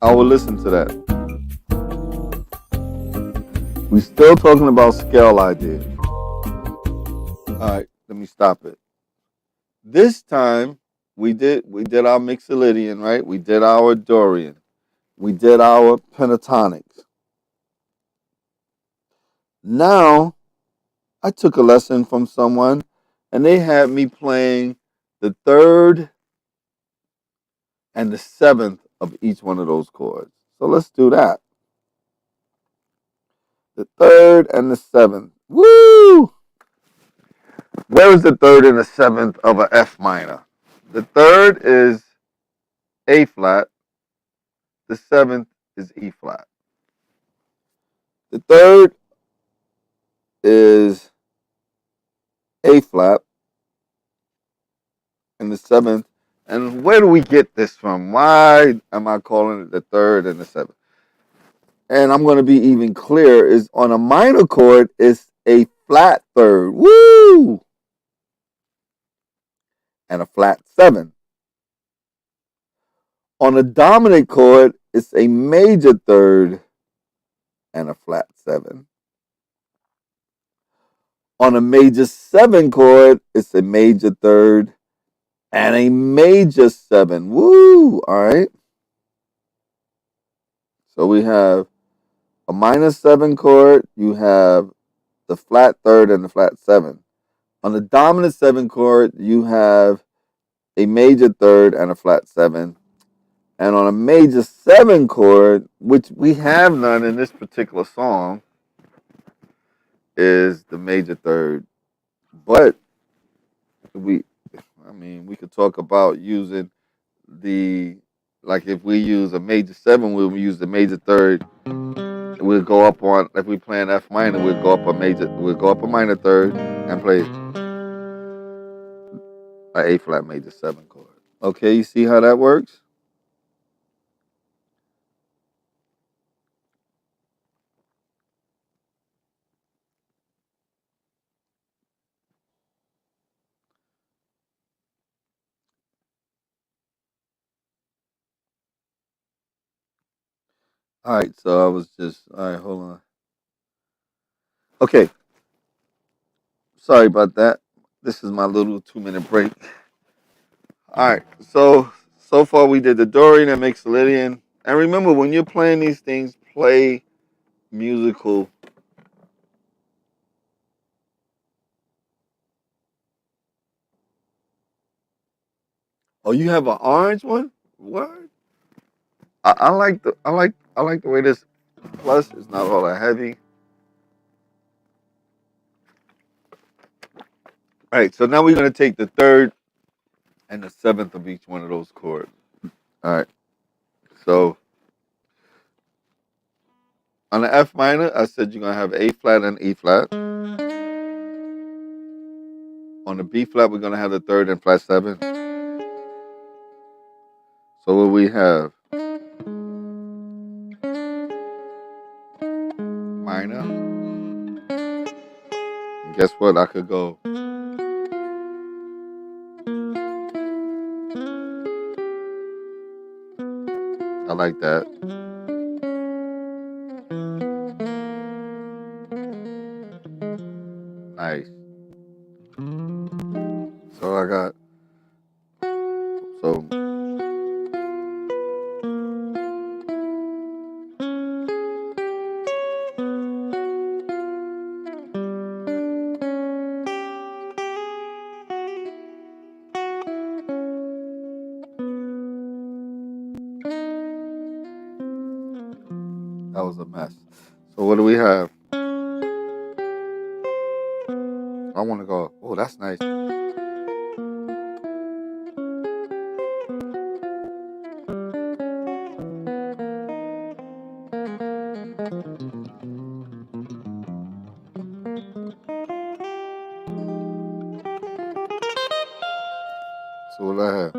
I will listen to that. We're still talking about scale ideas. All right, let me stop it. This time we did our Mixolydian, right? We did our Dorian. We did our pentatonics. Now I took a lesson from someone and they had me playing the third and the seventh of each one of those chords. So let's do that. The third and the seventh. Woo! Where is the third and the seventh of a F minor? The third is A flat. The seventh is E flat. The third is A flat. And the seventh. And where do we get this from? Why am I calling it the third and the seventh? And I'm going to be even clear, is on a minor chord, it's a flat third. Woo! And a flat seven. On a dominant chord, it's a major third and a flat seven. On a major seven chord, it's a major third and a major seven. Woo! All right. So we have a minor seven chord, you have the flat third and the flat seven. On the dominant seven chord, you have a major third and a flat seven. And on a major seven chord, which we have none in this particular song, is the major third. But we could talk about using like if we use a major seven, we'll use the major third. We'll go up on, if we play an F minor, we'll go up a minor third and play an A flat major seven chord. Okay, you see how that works? All right, so all right, hold on. Okay, sorry about that. This is my little 2-minute break. All right, so far we did the Dorian and Mixolydian. And remember, when you're playing these things, play musical. Oh, you have an orange one? What? I like the way this. Plus, it's not all that heavy. All right, so now we're gonna take the third and the seventh of each one of those chords. All right, so on the F minor, I said you're gonna have A flat and E flat. On the B flat, we're gonna have the third and flat seven. So what we have? Minor. And guess what? I could go. I like that. Nice. So I got. So That was a mess. So what do we have? I want to go. Oh, that's nice. So what I have?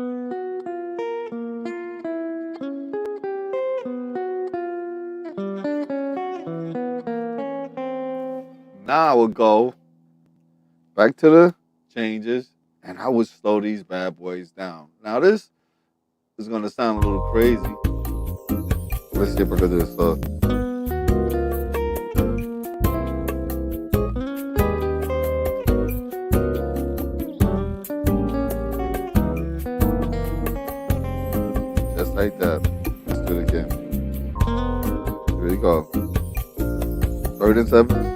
Now I would go back to the changes and I would slow these bad boys down. Now this is gonna sound a little crazy. Let's see if I can do this. Just like that. Let's do it again. Here we go. 3rd and 7.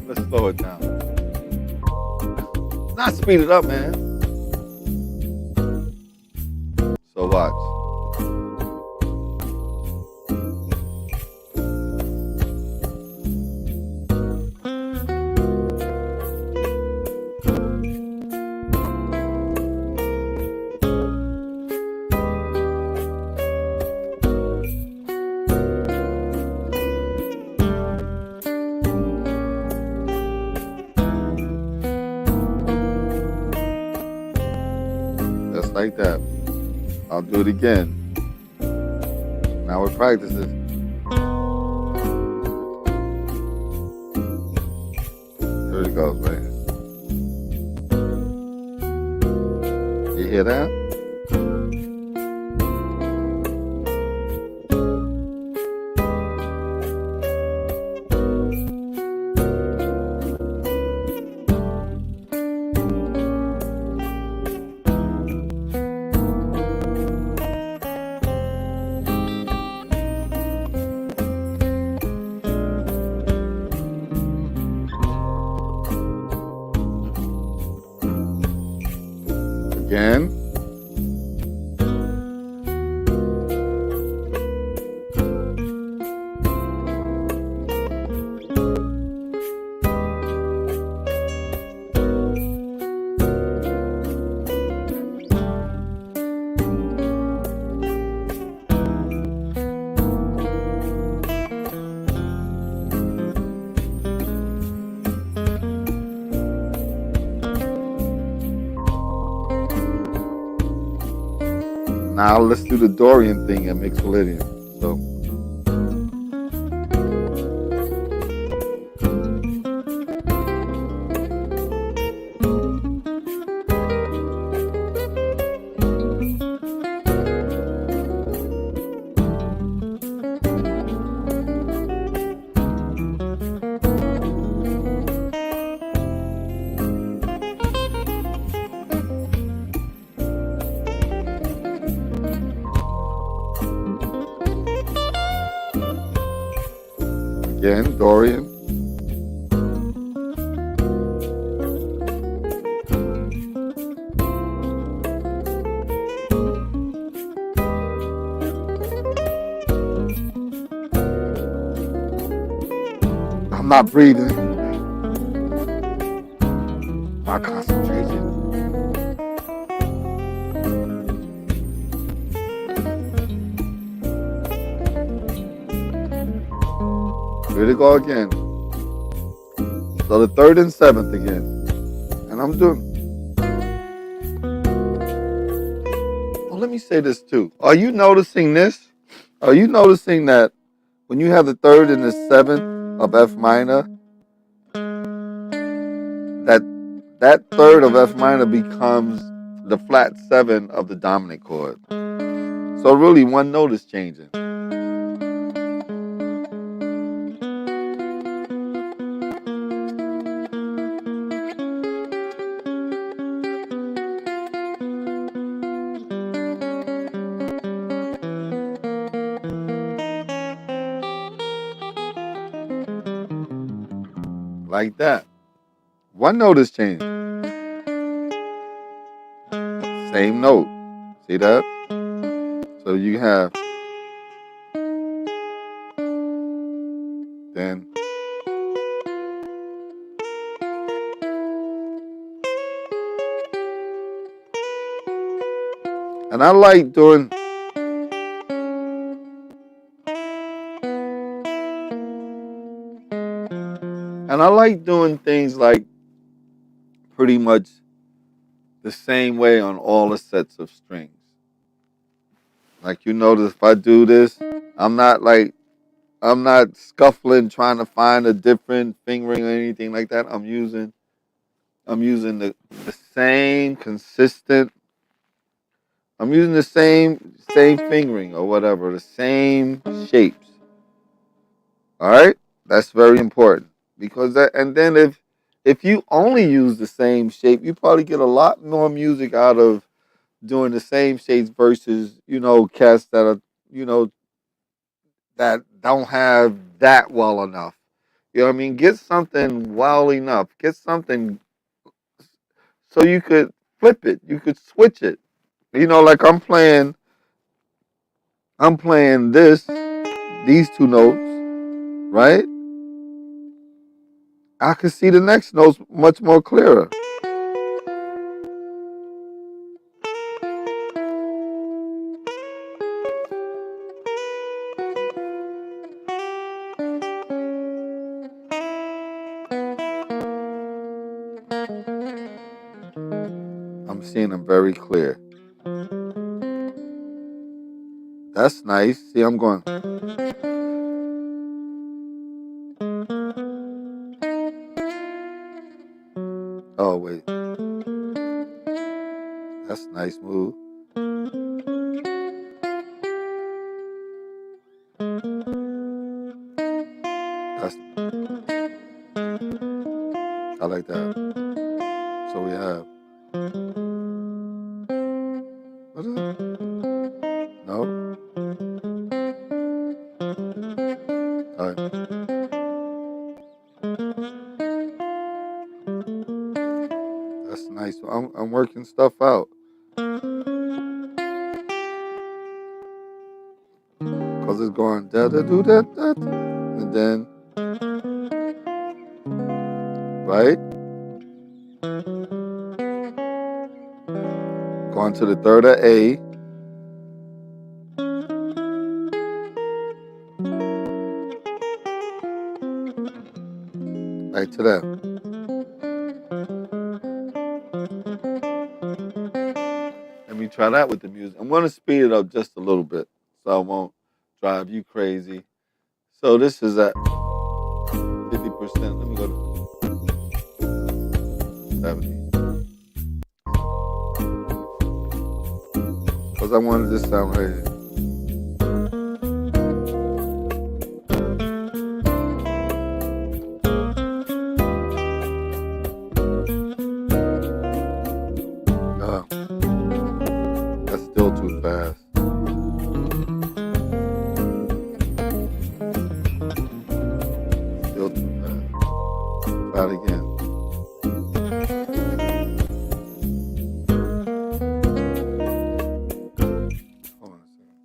Let's slow it down. Not speed it up, man. So watch. Just like that. I'll do it again. Now we're practicing. Here it goes, man. You hear that? Again. Now let's do the Dorian thing at Mixolydian. So again, Dorian. I'm not breathing. My concentration. Here to go again. So the 3rd and 7th again. And I'm doing. Oh, let me say this too. Are you noticing this? Are you noticing that when you have the 3rd and the 7th of F minor, that 3rd of F minor becomes the flat 7 of the dominant chord. So really one note is changing. Like that. One note is changed. Same note. See that? So you have then, and I like doing, things like pretty much the same way on all the sets of strings. Like you notice, if I do this, I'm not like I'm not scuffling trying to find a different fingering or anything like that. I'm using the same consistent. I'm using the same fingering or whatever, the same shapes. All right, that's very important because that. And then if you only use the same shape, you probably get a lot more music out of doing the same shapes versus cats that are you know that don't have that well enough. You know what I mean? Get something well enough. Get something so you could flip it. You could switch it. Like I'm playing these two notes, right? I can see the next notes much more clearer. I'm seeing them very clear. That's nice. See, I'm going. Oh wait, that's a nice move. That's I like that. So we have what is it? No. All right. That's nice. I'm working stuff out because it's going da da do da da, and then right going to the third of A, right to that. Let me try that with the music. I'm going to speed it up just a little bit so I won't drive you crazy. So this is at 50%. Let me go to 70 because I wanted this sound right here. That's still too fast. Still too fast. Try it again. Hold on a second.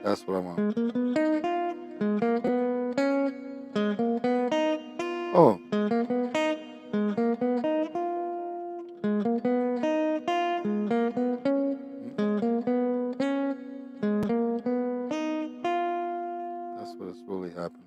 That's what I want. Oh, that's what's really happening.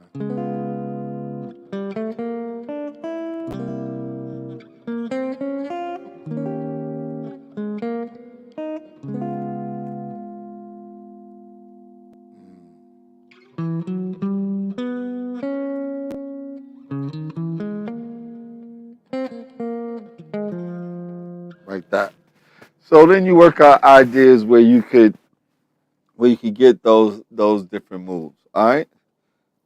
Like that. So then you work out ideas where you could get those different moves. All right.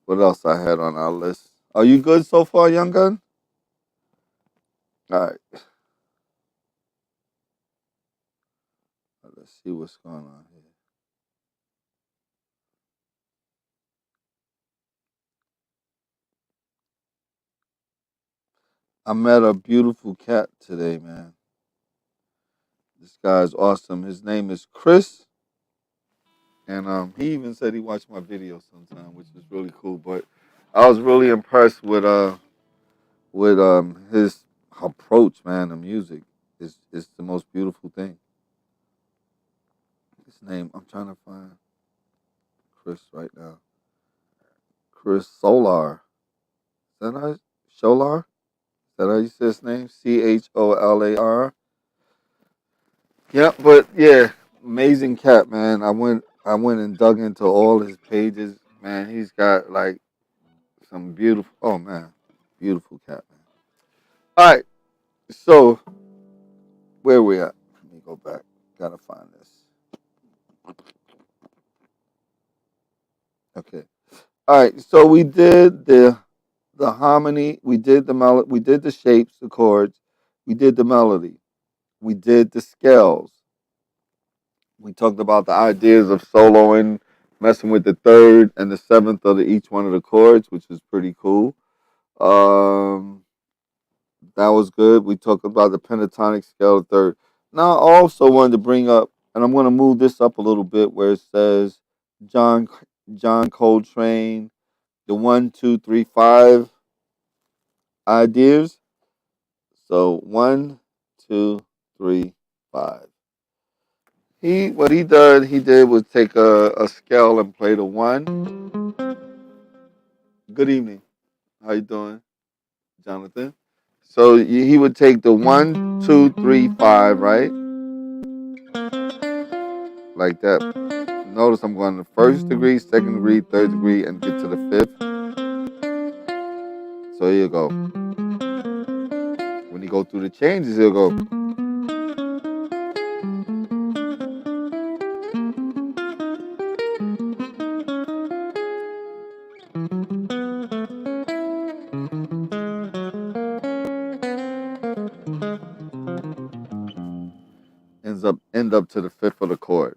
What else I had on our list? Are you good so far, young gun? All right. Let's see what's going on here. I met a beautiful cat today, man. This guy's awesome. His name is Chris, and he even said he watched my videos sometime, which is really cool. But I was really impressed with his approach, man. The music is the most beautiful thing. His name, I'm trying to find Chris right now. Chris Solar. Is that how Solar? Is that how you say his name? Cholar. Yeah, but yeah, amazing cat, man. I went and dug into all his pages. Man, he's got like some beautiful. Oh man, beautiful cat, man. All right, so where we at? Let me go back. Gotta find this. Okay. All right. So we did the harmony. We did the melody. We did the shapes, the chords. We did the melody. We did the scales. We talked about the ideas of soloing, messing with the third and the seventh of each one of the chords, which is pretty cool. Um, that was good. We talked about the pentatonic scale, the third. Now, I also wanted to bring up, and I'm going to move this up a little bit, where it says John John Coltrane, the 1, 2, 3, 5 ideas. So 1, 2, 3, 5. What he did was take a scale and play the one. Good evening. How you doing, Jonathan? So he would take the 1, 2, 3, 5, right? Like that. Notice I'm going to first degree, second degree, third degree, and get to the fifth. So here you go. When you go through the changes, he'll go. End up to the fifth of the chord.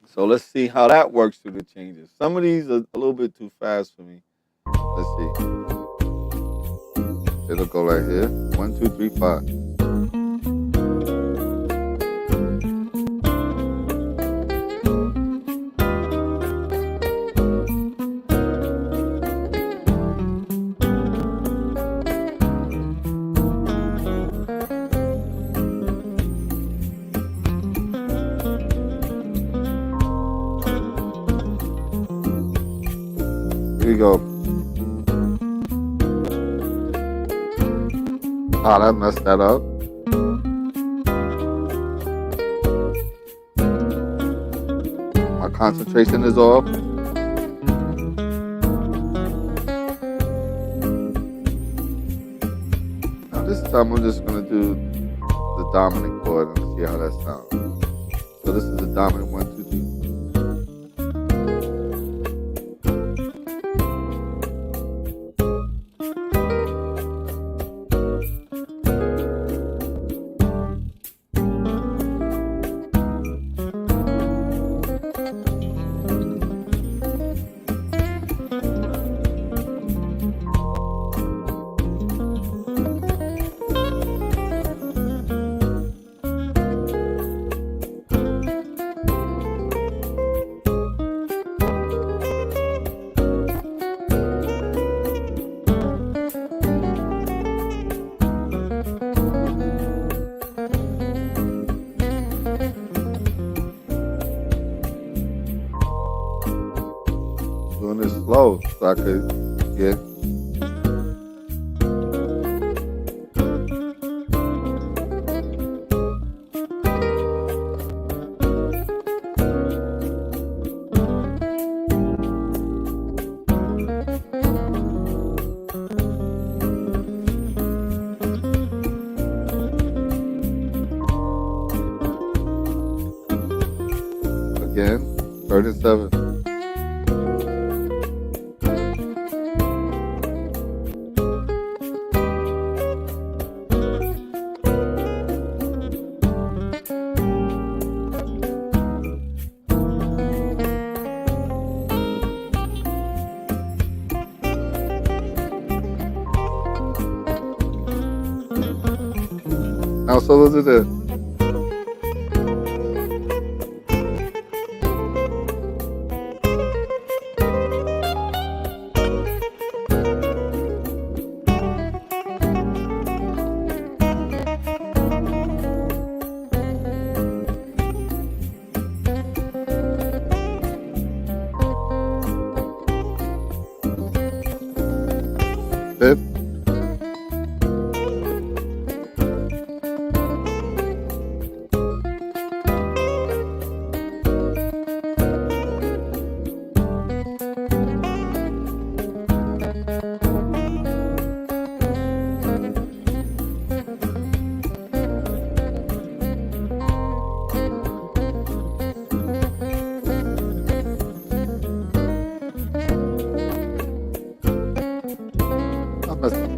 So let's see how that works through the changes. Some of these are a little bit too fast for me. Let's see. It'll go right here. 1, 2, 3, 5. Here we go. Oh, that messed that up. My concentration is off. Now this time I'm just going to do the dominant chord and see how that sounds. So this is the dominant 1, 2, 3. Doing this slow so I could get. Again, third and seventh. House solos are there. Fifth. I messed up.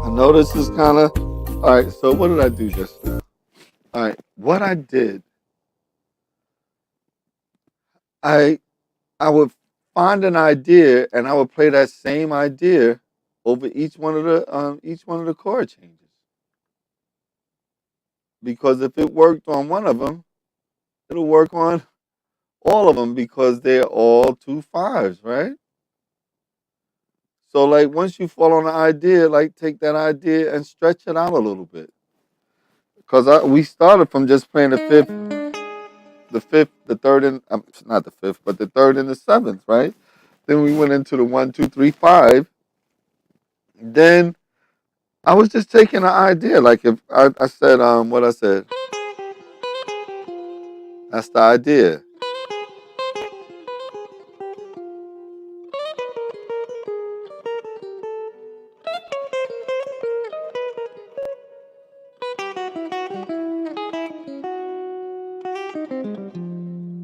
I know this is kind of all right. So what did I do just now? All right, what I did, I I would find an idea and I would play that same idea over each one of the chord changes. Because if it worked on one of them, it'll work on all of them because they're all two fives, right? So like once you fall on an idea, like take that idea and stretch it out a little bit. Because we started from just playing the fifth, the third, and not the fifth, but the third and the seventh, right? Then we went into the 1, 2, 3, 5. Then I was just taking an idea. Like if I said what I said, that's the idea.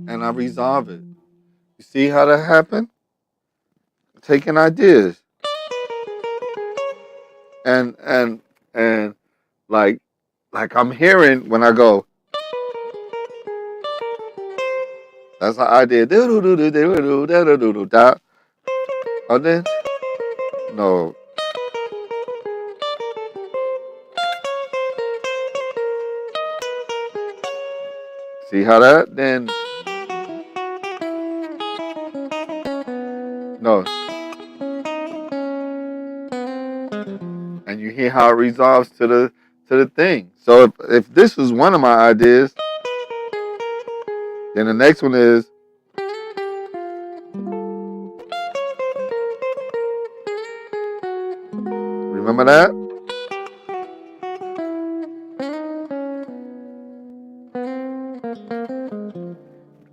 And I resolve it. You see how that happened? Taking ideas. And like I'm hearing when I go, that's an idea. Oh then no. See how that then no. And you hear how it resolves to the thing. So if this was one of my ideas, then the next one is remember that?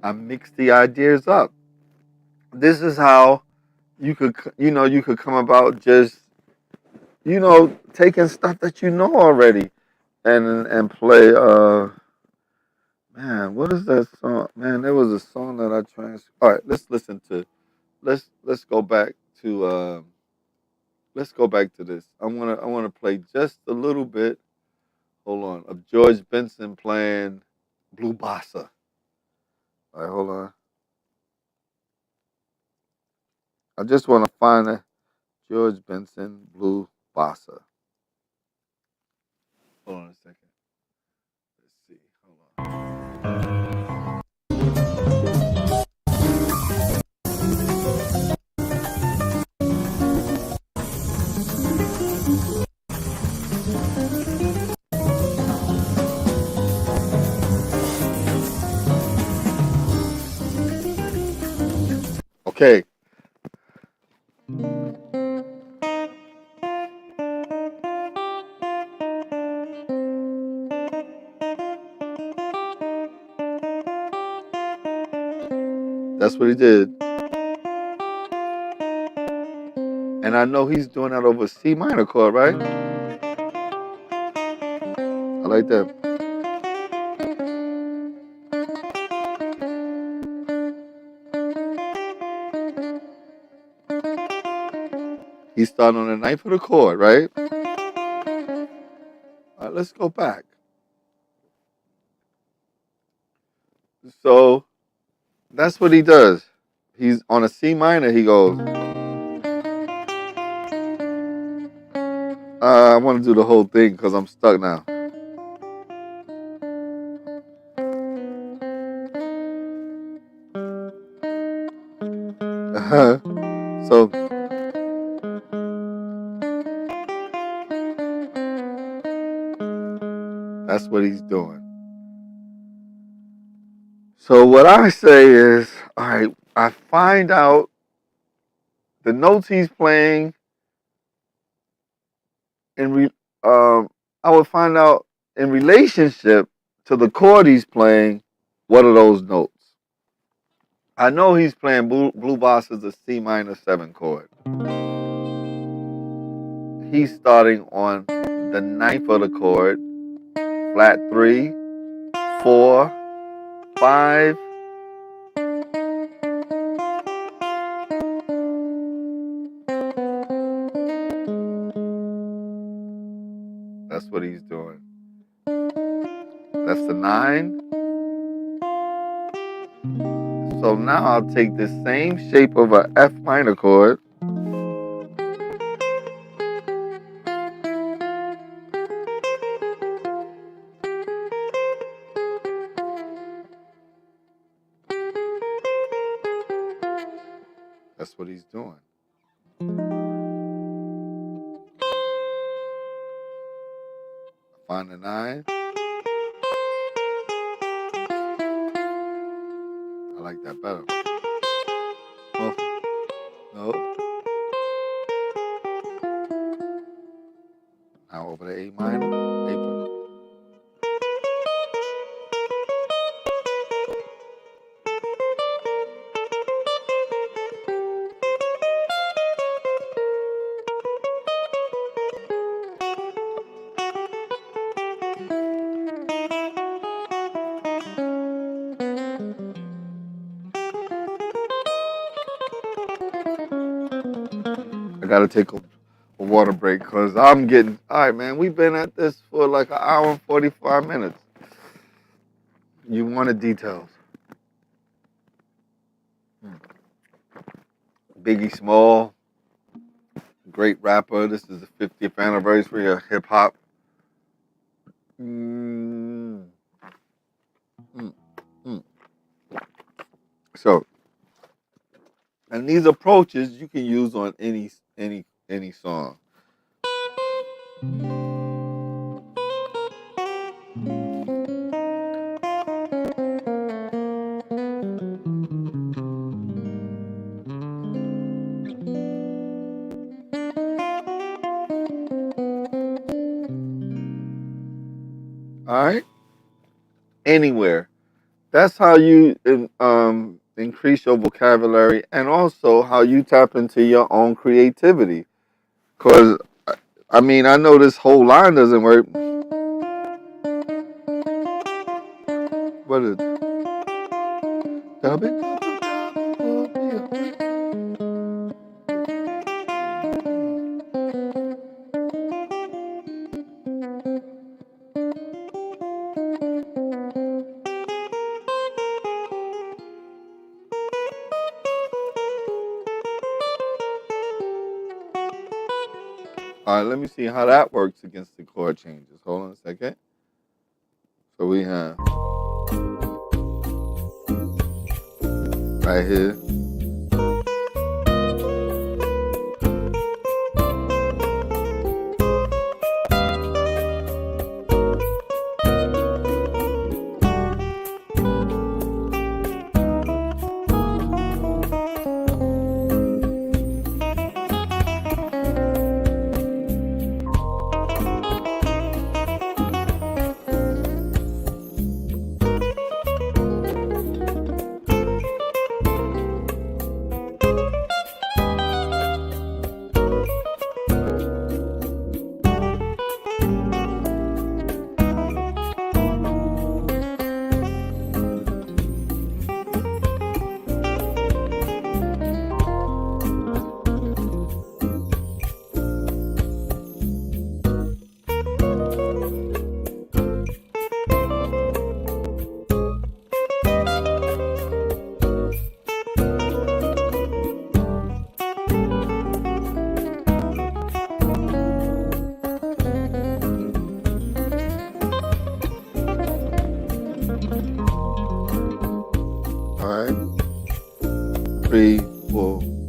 I mix the ideas up. This is how you could come about just taking stuff that you know already and play man, what is that song? Man, there was a song that I all right, let's go back to this. I wanna play just a little bit, hold on, of George Benson playing Blue Bossa. All right, hold on. I just want to find a George Benson Blue Bossa. Hold on a second. Let's see. Hold on. Okay. That's what he did. And I know he's doing that over C minor chord, right? I like that. He's starting on the ninth of the chord, right? All right, let's go back. So that's what he does. He's on a C minor. He goes, I want to do the whole thing because I'm stuck now. So that's what he's doing. So what I say is, all right, I find out the notes he's playing, and I would find out in relationship to the chord he's playing, what are those notes? I know he's playing Blue Boss is a C minor 7 chord. He's starting on the ninth of the chord, flat 3, 4, 5. That's what he's doing. That's the 9. So now I'll take the same shape of a F minor chord. That's what he's doing. Find the 9. I like that better. Oh, no. Now over the A minor. A plus. I gotta take a water break because I'm getting, all right, man, we've been at this for like an hour and 45 minutes. You wanted details. Biggie Small, great rapper. This is the 50th anniversary of hip hop. So, and these approaches you can use on any song. All right, anywhere. That's how you increase your vocabulary and also how you tap into your own creativity. Because, I mean, I know this whole line doesn't work. What is it? All right, let me see how that works against the chord changes. Hold on a second. So we have right here. 4, 1.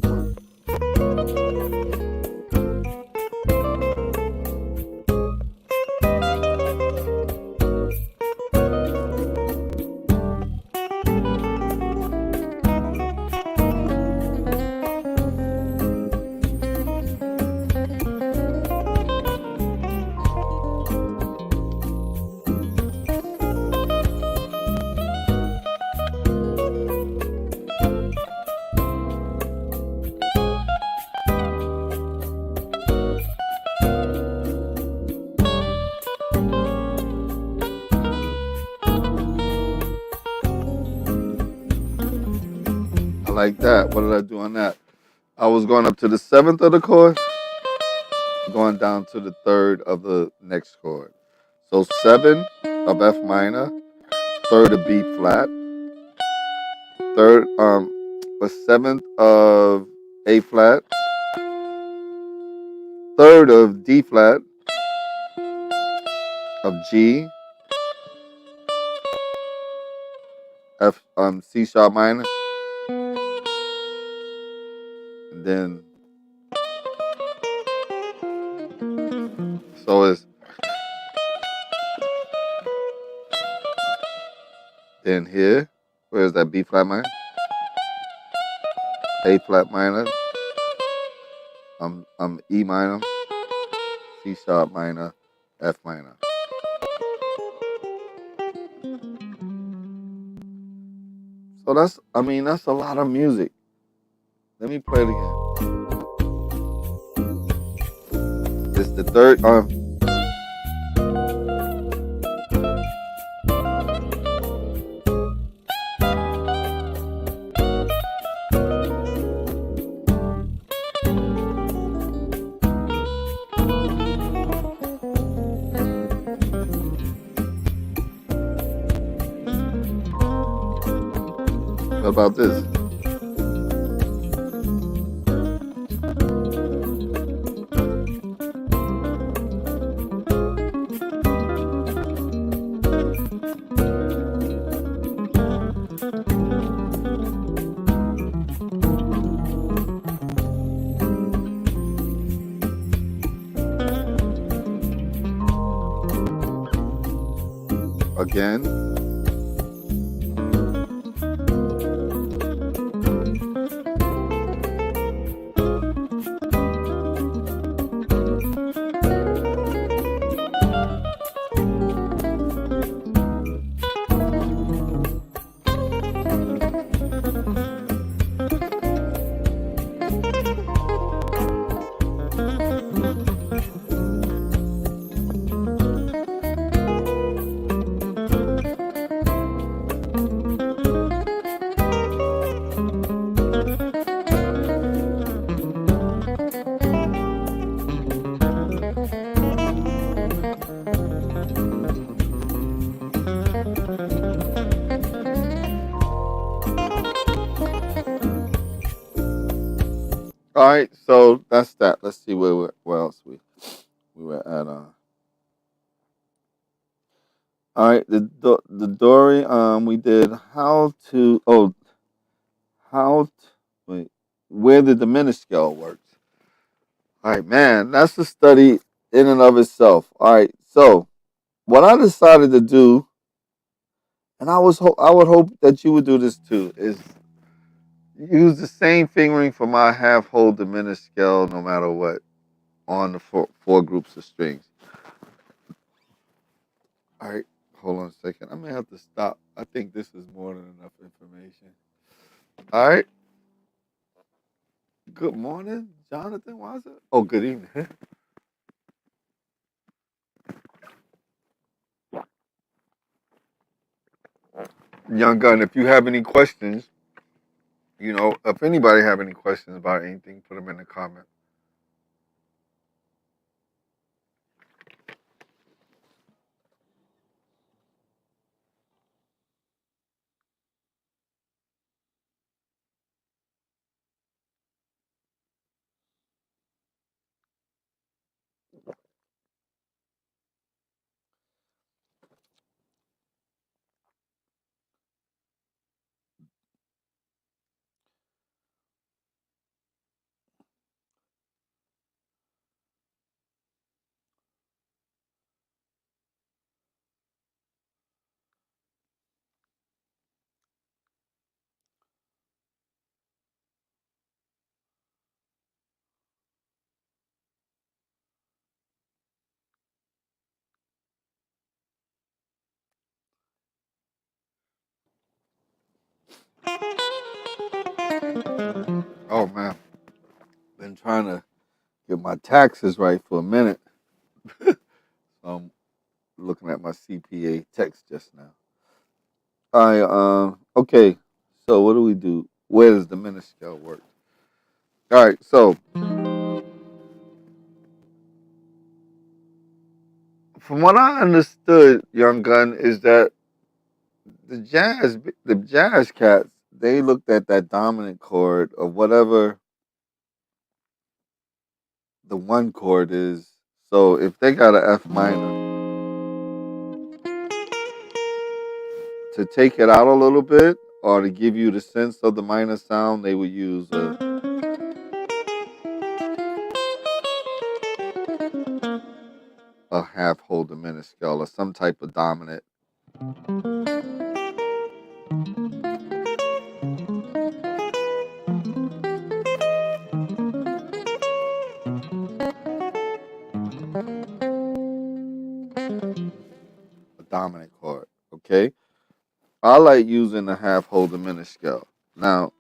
I like that. What did I do on that? I was going up to the 7th of the chord, going down to the 3rd of the next chord. So 7 of F minor, 3rd of B flat, third a 7th of A flat, 3rd of D flat, of G, F C sharp minor, and then so it's then here. Where's that B flat minor? A flat minor, E minor, C sharp minor, F minor. So that's a lot of music. Let me play it again. It's the third What about this? Again. All right, so that's that. Let's see where else we were at. All right, the Dory. We did how to wait where the diminished scale works. All right, man, that's a study in and of itself. All right, so what I decided to do, and I would hope that you would do this too, is use the same fingering for my half whole diminished scale, no matter what, on the four groups of strings. All right, hold on a second. I may have to stop. I think this is more than enough information. All right. Good morning, Jonathan. Why is it? Oh, good evening. Young Gun, if you have any questions, if anybody have any questions about anything, put them in the comment. Oh man, been trying to get my taxes right for a minute. So I'm looking at my CPA text just now. I okay. So what do we do? Where does the minute scale work? All right. So from what I understood, Young Gun, is that the jazz cats, they looked at that dominant chord of whatever the one chord is. So if they got an F minor, to take it out a little bit or to give you the sense of the minor sound, they would use a half whole diminished scale or some type of dominant. A dominant chord. Okay, I like using the half whole diminished scale. Now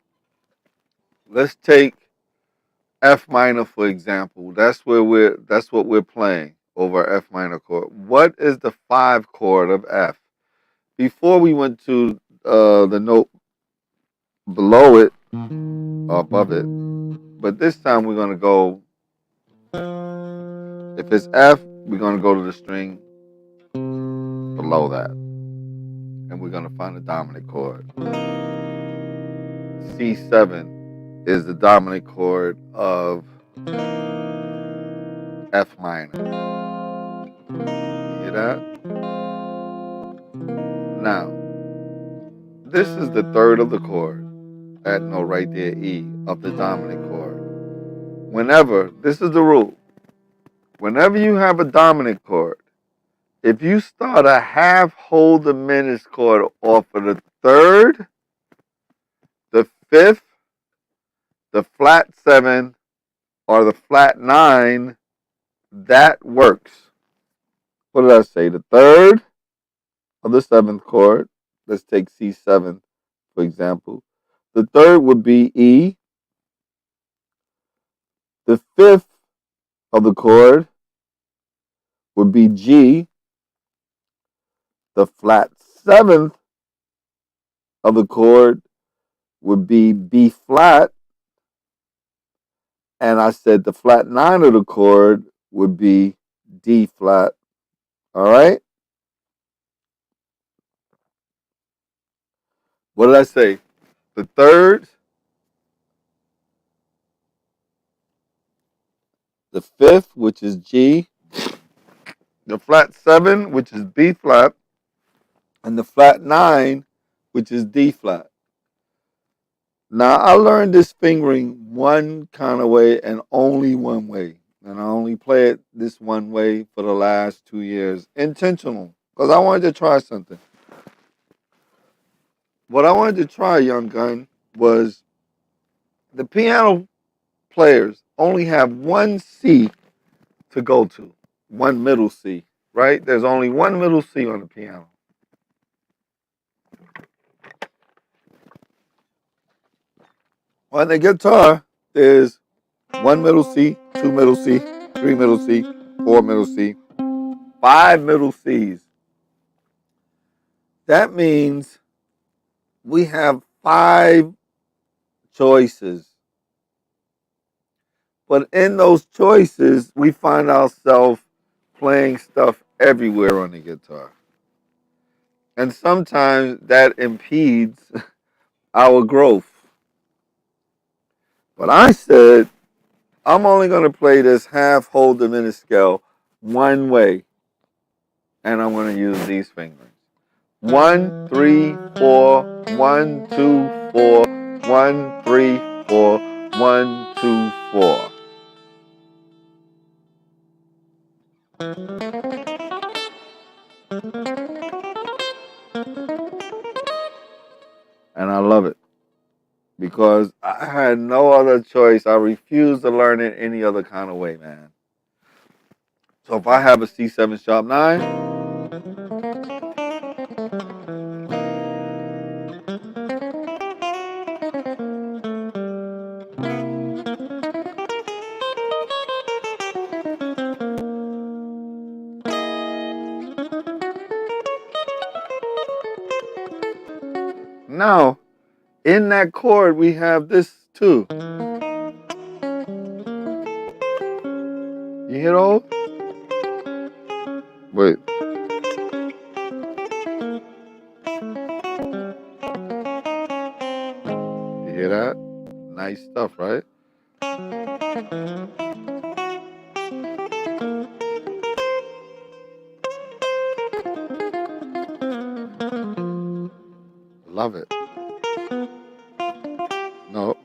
let's take F minor for example. That's what we're playing over F minor chord. What is the 5 chord of F? Before we went to the note below it or above it, but this time we're gonna go. If it's F, we're gonna go to the string below that, and we're gonna find the dominant chord. C7 is the dominant chord of F minor. You hear that? Now, this is the third of the chord. That note right there, E, of the dominant chord. Whenever, this is the rule, whenever you have a dominant chord, if you start a half whole diminished chord off of the third, the fifth, the flat 7, or the flat 9, that works. What did I say? The third of the 7th chord, let's take C7 for example. The third would be E. The fifth of the chord would be G. The flat 7th of the chord would be B flat. And I said the flat 9 of the chord would be D flat. All right? What did I say? The third, the fifth, which is G, the flat 7, which is B flat, and the flat 9, which is D flat. Now, I learned this fingering one kind of way and only one way. And I only play it this one way for the last 2 years. Intentional. Because I wanted to try something. What I wanted to try, Young Gun, was the piano players only have one C to go to. One middle C, right? There's only one middle C on the piano. On the guitar, there's one middle C, two middle C, three middle C, four middle C, five middle Cs. That means we have 5 choices. But in those choices, we find ourselves playing stuff everywhere on the guitar. And sometimes that impedes our growth. But I said, I'm only going to play this half whole diminished scale one way. And I'm going to use these fingers. 1, 3, 4, 1, 2, 4, 1, 3, 4, 1, 2, 4. And I love it because I had no other choice. I refused to learn it any other kind of way, man. So if I have a C7 sharp 9, Now, in that chord, we have this too. You hear those? Wait. You hear that? Nice stuff, right? Love it. No.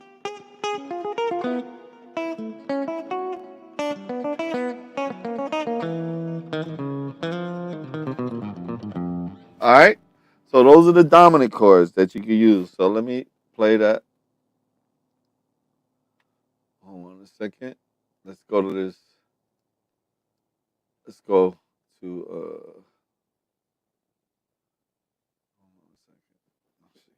All right. So those are the dominant chords that you can use. So let me play that. Hold on a second. Let's go to this. Let's go to hold on a second. Let's see.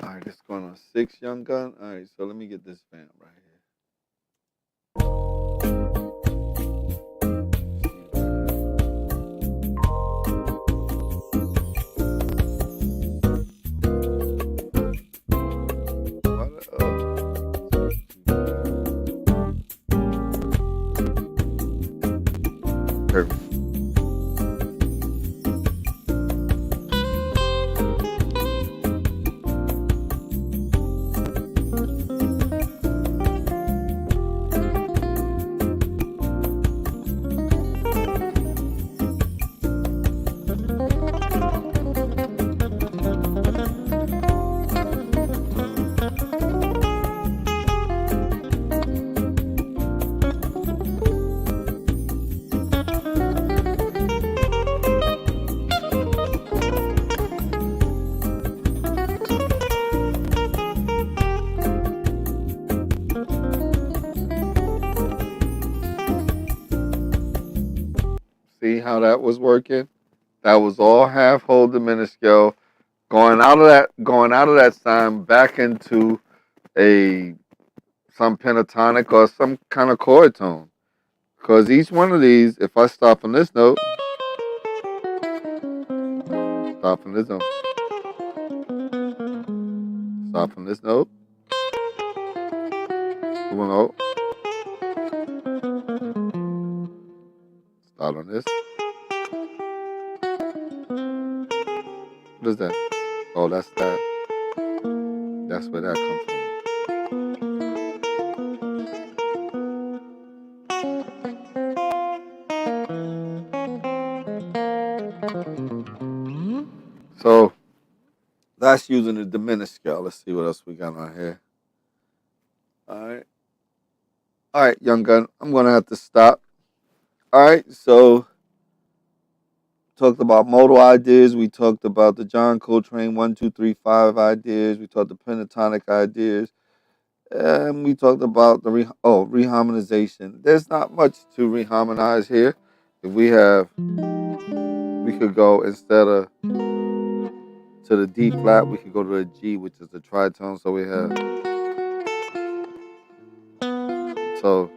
All right, it's going on 6 Young Gun. All right, so let me get this vamp right here. Perfect. See how that was working? That was all half whole diminished scale. Going out of that sign back into a some pentatonic or some kind of chord tone. Because each one of these, if I stop on this note, stop on this note, stop on this note, one note, start on this. What is that? Oh, that's that. That's where that comes from. So that's using the diminished scale. Let's see what else we got on here. All right, Young Gun. I'm gonna have to stop. All right, so talked about modal ideas. We talked about the John Coltrane 1, 2, 3, 5 ideas. We talked the pentatonic ideas. And we talked about the reharmonization. There's not much to reharmonize here. If we could go instead of to the D flat, we could go to the G, which is the tritone. So we have so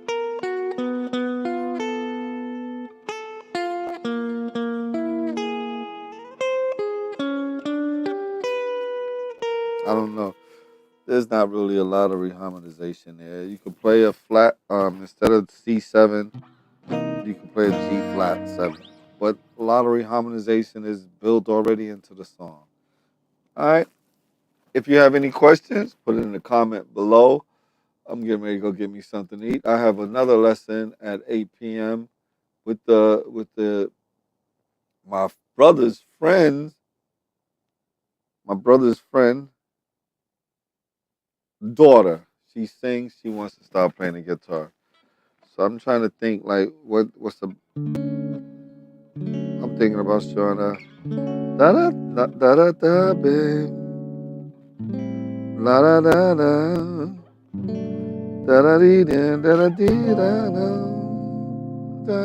I don't know. There's not really a lot of reharmonization there. You could play a flat instead of C7, you can play a G flat 7. But a lot of reharmonization is built already into the song. All right. If you have any questions, put it in the comment below. I'm getting ready to go get me something to eat. I have another lesson at 8 p.m. with my brother's friends. My brother's friend daughter. She sings. She wants to start playing the guitar. So I'm trying to think like what's the. I'm thinking about showing her. Da da da da da da babe. La da da da. Da da dee da da dee da da. Da.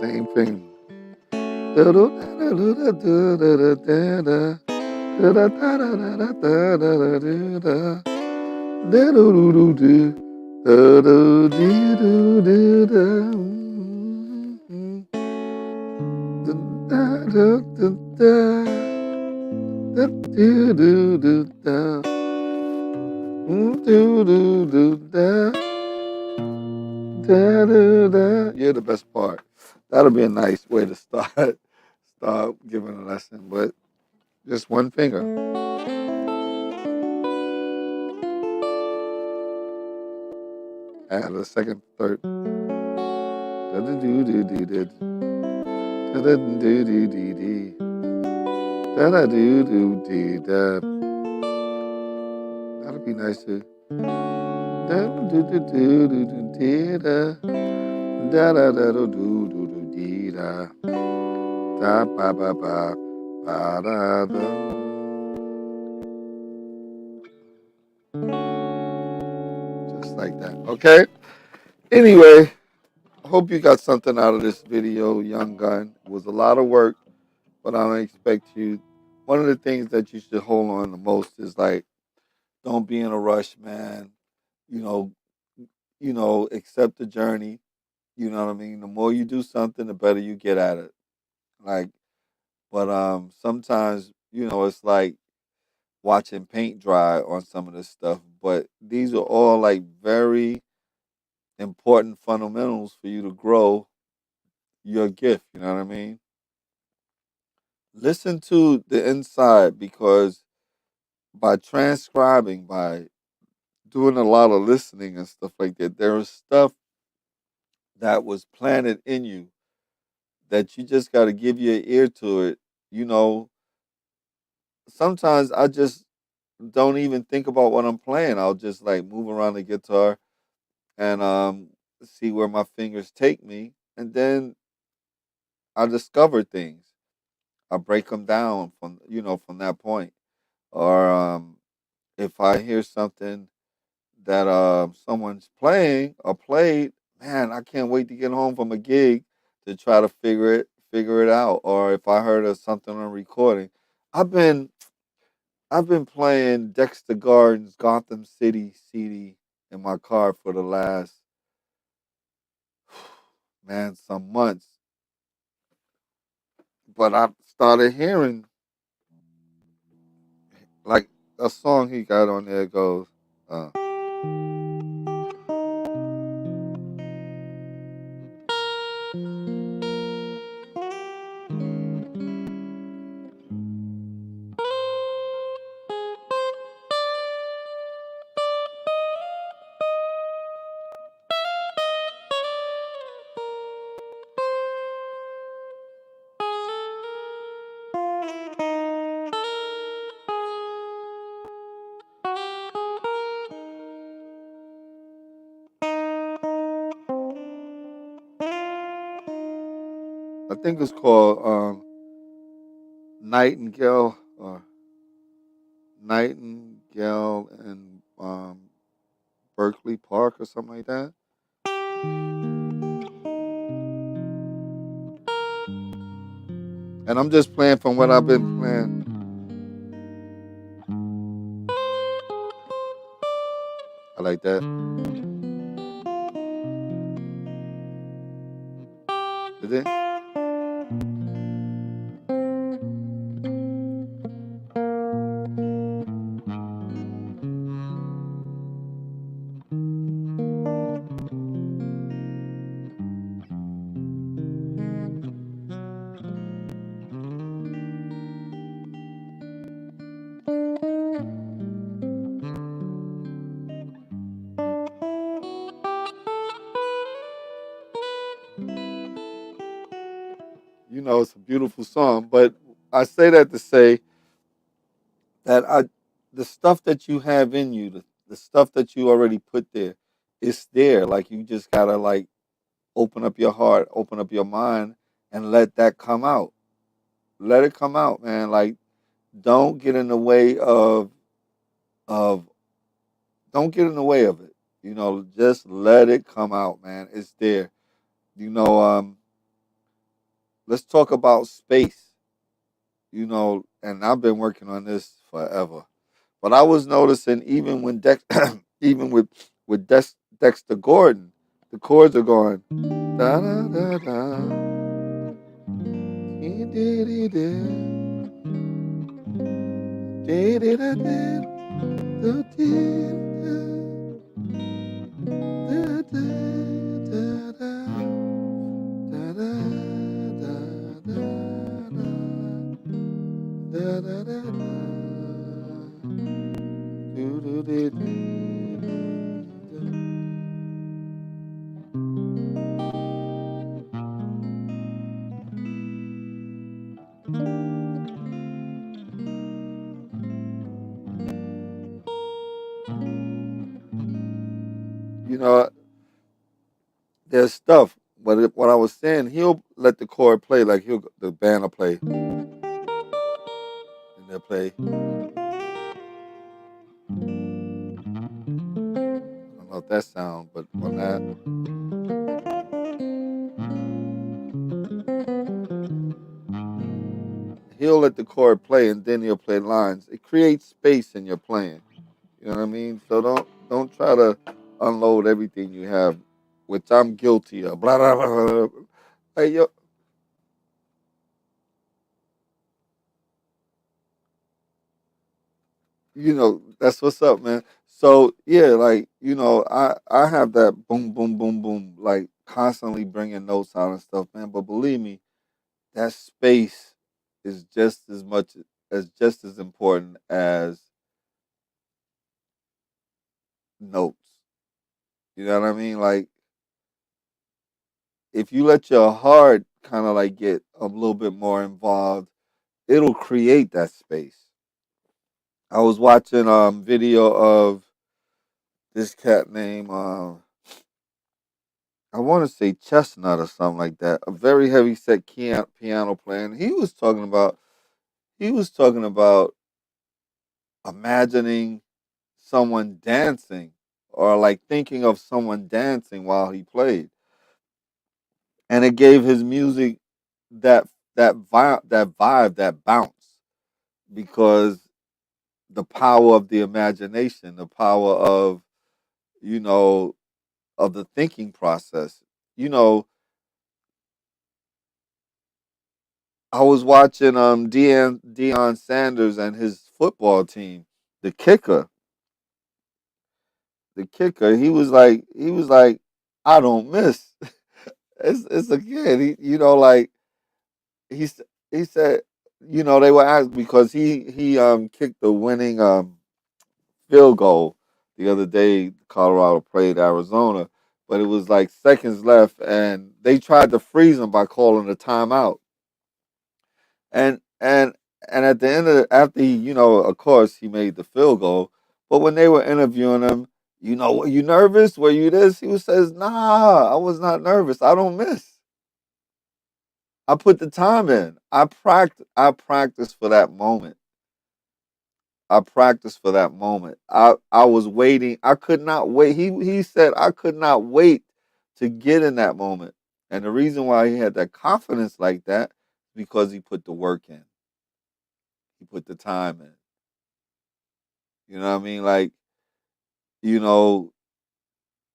Same thing. You're the best part. That'll be a nice way to start giving a lesson, but just one finger. Add a second, third. That'll be nice too. Just like that. Okay. Anyway, I hope you got something out of this video, Young Gun. It was a lot of work, but I don't expect you. One of the things that you should hold on the most is like, don't be in a rush, man. You know, accept the journey. You know what I mean? The more you do something, the better you get at it. Like, but sometimes, it's like watching paint dry on some of this stuff. But these are all like very important fundamentals for you to grow your gift. You know what I mean? Listen to the inside, because by transcribing, by doing a lot of listening and stuff like that, there is stuff that was planted in you that you just got to give your ear to it. You know, sometimes I just don't even think about what I'm playing. I'll just like move around the guitar and see where my fingers take me, and then I discover things. I break them down from that point. Or if I hear something that someone's playing or played, man, I can't wait to get home from a gig to try to figure it out. Or if I heard of something on recording, I've been I've been playing Dexter Gardens Gotham City CD in my car for the last some months. But I started hearing like a song he got on there goes, uh, I think it's called Nightingale or Nightingale in Berkeley Park or something like that. And I'm just playing from what I've been playing. I like that. Is it? It's a beautiful song. But I say that to say that the stuff that you have in you, the stuff that you already put there, it's there. Like you just gotta like open up your heart, open up your mind, and let that come out. Let it come out, man. Like don't get in the way of don't get in the way of it. Just let it come out, man. It's there. You know, let's talk about space. And I've been working on this forever. But I was noticing even when even with Dexter Gordon, the chords are going da da da da dee dee dee dee dee dee da dee da dee da da da da da da da da da da do do dee dee. You know, there's stuff. But what I was saying, he'll let the chord play, like the band will play, and they'll play. I don't know if that sound, but on that, he'll let the chord play, and then he'll play lines. It creates space in your playing. You know what I mean? So don't try to unload everything you have, which I'm guilty of. Blah blah blah. Blah. Hey yo, that's what's up, man. So yeah, like I have that boom boom boom boom, like constantly bringing notes out and stuff, man. But believe me, that space is just as important as notes. You know what I mean? Like if you let your heart kind of like get a little bit more involved, it'll create that space. I was watching video of this cat named I want to say Chestnut or something like that, a very heavy set piano player. And he was talking about imagining someone dancing or like thinking of someone dancing while he played, and it gave his music that that vibe, that bounce, because the power of the imagination, the power of you know of the thinking process. You know, I was watching Deion Sanders and his football team, the kicker, the kicker. He was like, I don't miss. It's a kid. Like he s- he said, they were asked because he kicked the winning field goal the other day. Colorado played Arizona, but it was like seconds left, and they tried to freeze him by calling a timeout. And at the end of after of course he made the field goal, but when they were interviewing him, were you nervous? Were you this? He says, nah, I was not nervous. I don't miss. I put the time in. I practiced for that moment. I practiced for that moment. I was waiting. I could not wait. He said I could not wait to get in that moment. And the reason why he had that confidence like that because he put the work in. He put the time in. You know what I mean? Like, you know,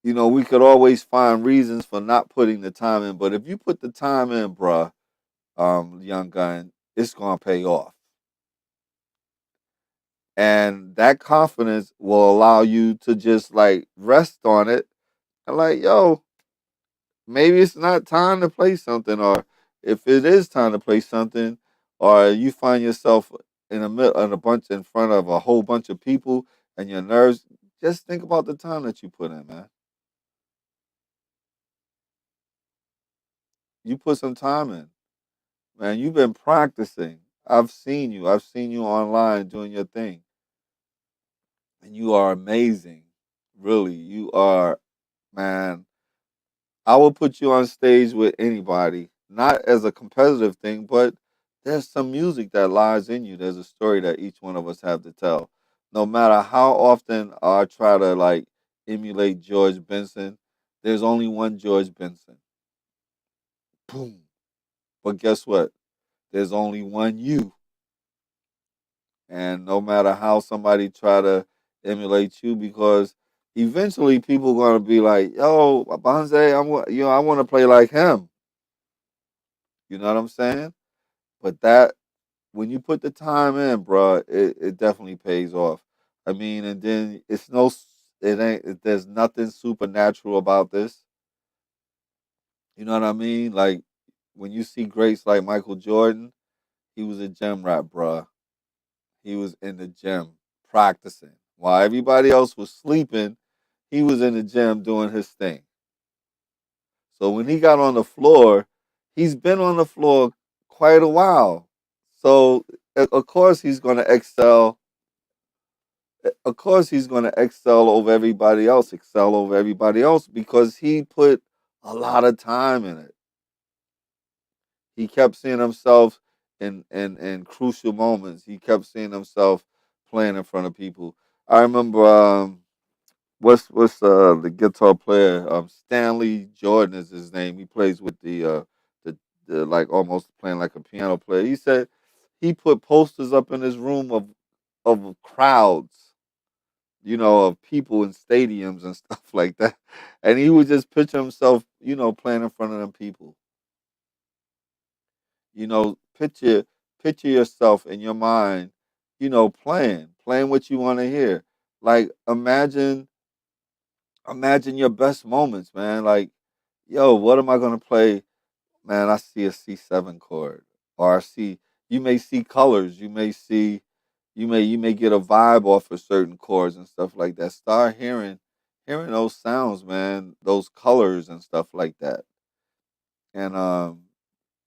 we could always find reasons for not putting the time in, but if you put the time in, bruh, young gun, it's gonna pay off. And that confidence will allow you to just like rest on it and like, yo, maybe it's not time to play something, or if it is time to play something, or you find yourself in a bunch in front of a whole bunch of people and your nerves, just think about the time that you put in, man. You put some time in, man. You've been practicing. I've seen you. I've seen you online doing your thing, and you are amazing. Really, you are, man. I will put you on stage with anybody, not as a competitive thing, but there's some music that lies in you. There's a story that each one of us have to tell. No matter how often I try to like emulate George Benson, there's only one George Benson. Boom. But guess what? There's only one you. And no matter how somebody try to emulate you, because eventually people gonna be like, "Yo, Bonze, I want to play like him." You know what I'm saying? But that when you put the time in, bruh, it definitely pays off. I mean, and then it ain't, there's nothing supernatural about this. You know what I mean? Like when you see greats like Michael Jordan, he was a gym rat, bruh. He was in the gym practicing. While everybody else was sleeping, he was in the gym doing his thing. So when he got on the floor, he's been on the floor quite a while. So of course he's going to excel. Of course he's going to excel over everybody else because he put a lot of time in it. He kept seeing himself in crucial moments. He kept seeing himself playing in front of people. I remember what's the guitar player? Stanley Jordan is his name. He plays with the like almost playing like a piano player. He said he put posters up in his room of crowds, of people in stadiums and stuff like that. And he would just picture himself, playing in front of them people. Picture yourself in your mind, playing what you want to hear. Like imagine your best moments, man. Like, yo, what am I gonna play? Man, I see a C7 chord, or I see. You may see colors. You may get a vibe off of certain chords and stuff like that. Start hearing those sounds, man. Those colors and stuff like that. And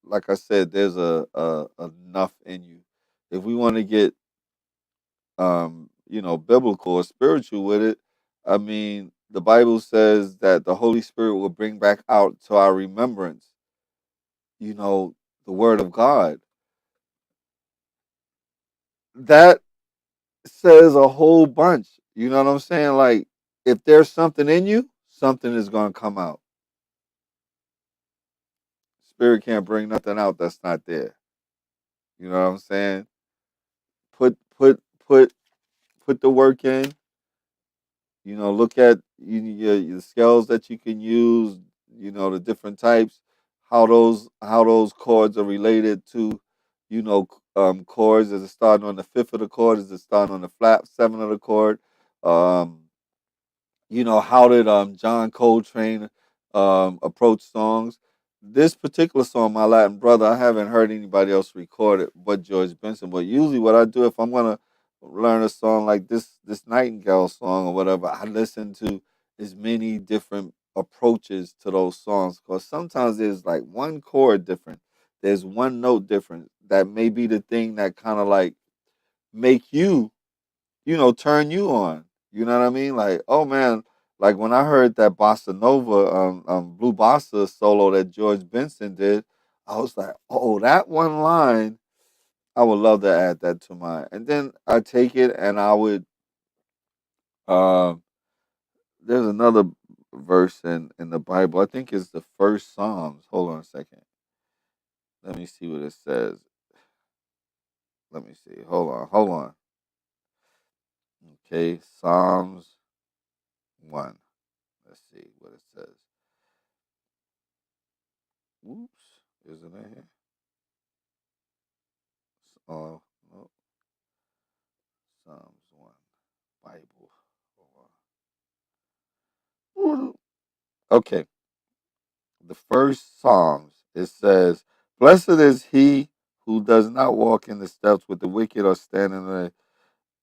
like I said, there's a enough in you. If we want to get biblical or spiritual with it, I mean, the Bible says that the Holy Spirit will bring back out to our remembrance, you know, the Word of God. That says a whole bunch. You know what I'm saying? Like, if there's something in you, something is going to come out. Spirit can't bring nothing out that's not there. You know what I'm saying? Put put put put the work in. Look at your skills that you can use. The different types, how those chords are related to, chords. Is it starting on the fifth of the chord? Is it starting on the flat seven of the chord? Um, how did John Coltrane approach songs? This particular song, My Latin Brother, I haven't heard anybody else record it but George Benson. But usually, what I do if I'm gonna learn a song like this Nightingale song or whatever, I listen to as many different approaches to those songs because sometimes there's like one chord different, there's one note different that may be the thing that kind of like make you turn you on. You know what I mean? Like, oh man, like when I heard that bossa nova, blue bossa solo that George Benson did, I was like, oh, that one line, I would love to add that to mine. And then I take it and I would. Um, there's another verse in the Bible. I think it's the first Psalms. Hold on a second. Let me see what it says. Let me see. Hold on. Hold on. Okay, Psalms 1. Let's see what it says. Oops, isn't it here? Oh, no, Psalms 1, Bible. Hold on. Okay, the first Psalms, it says, Blessed is he who does not walk in the steps with the wicked or stand in the.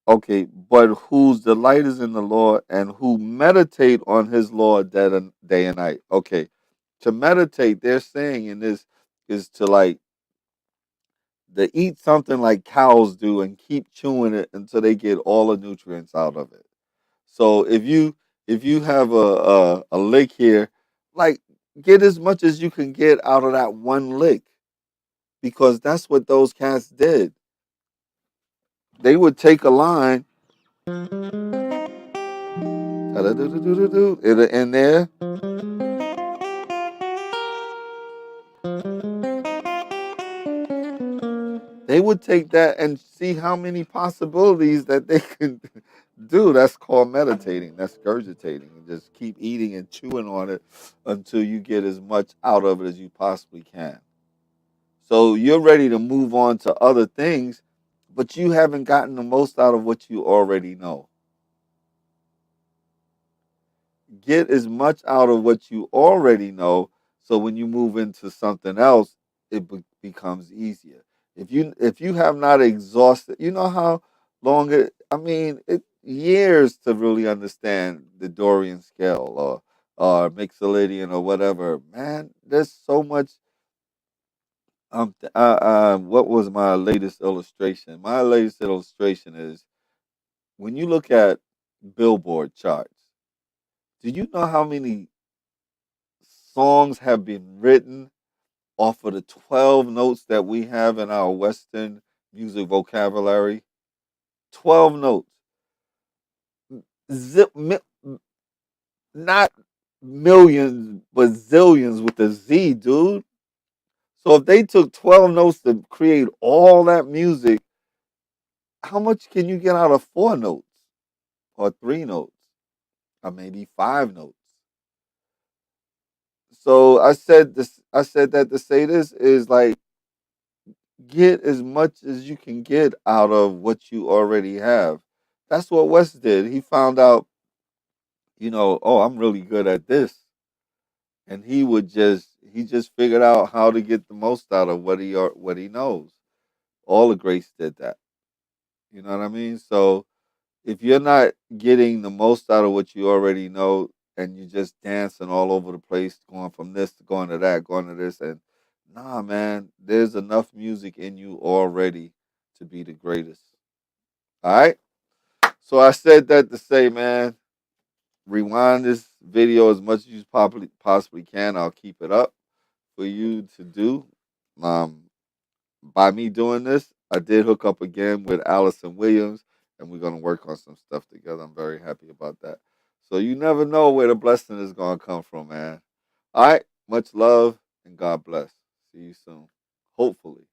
Okay, but whose delight is in the Lord and who meditate on his law day and night. Okay, to meditate, they're saying in this is to like they eat something like cows do and keep chewing it until they get all the nutrients out of it. So if you have a lick here, like get as much as you can get out of that one lick because that's what those cats did. They would take a line, it'll in there, they would take that and see how many possibilities that they can do. That's called meditating. That's gurgitating. And just keep eating and chewing on it until you get as much out of it as you possibly can. So you're ready to move on to other things, but you haven't gotten the most out of what you already know. Get as much out of what you already know, so when you move into something else, it becomes easier. If you have not exhausted, you know how long it, I mean, it years to really understand the Dorian scale or Mixolydian or whatever. Man, there's so much. What was my latest illustration? My latest illustration is when you look at Billboard charts. Do you know how many songs have been written off of the 12 notes that we have in our Western music vocabulary? 12 notes. Zip, not millions, but zillions with a Z, dude. So if they took 12 notes to create all that music, how much can you get out of 4 notes or 3 notes or maybe 5 notes? So I said that to say this is like, get as much as you can get out of what you already have. That's what West did. He found out, oh, I'm really good at this. And he just figured out how to get the most out of what he knows. All the greats did that. You know what I mean? So if you're not getting the most out of what you already know and you're just dancing all over the place, going from this to going to that, going to this, and nah, man, there's enough music in you already to be the greatest. All right. So I said that to say, man, rewind this video as much as you possibly can. I'll keep it up for you to do. Um, by me doing this, I did hook up again with Allison Williams, and we're gonna work on some stuff together. I'm very happy about that. So you never know where the blessing is gonna come from, man. All right, much love and God bless. See you soon. Hopefully.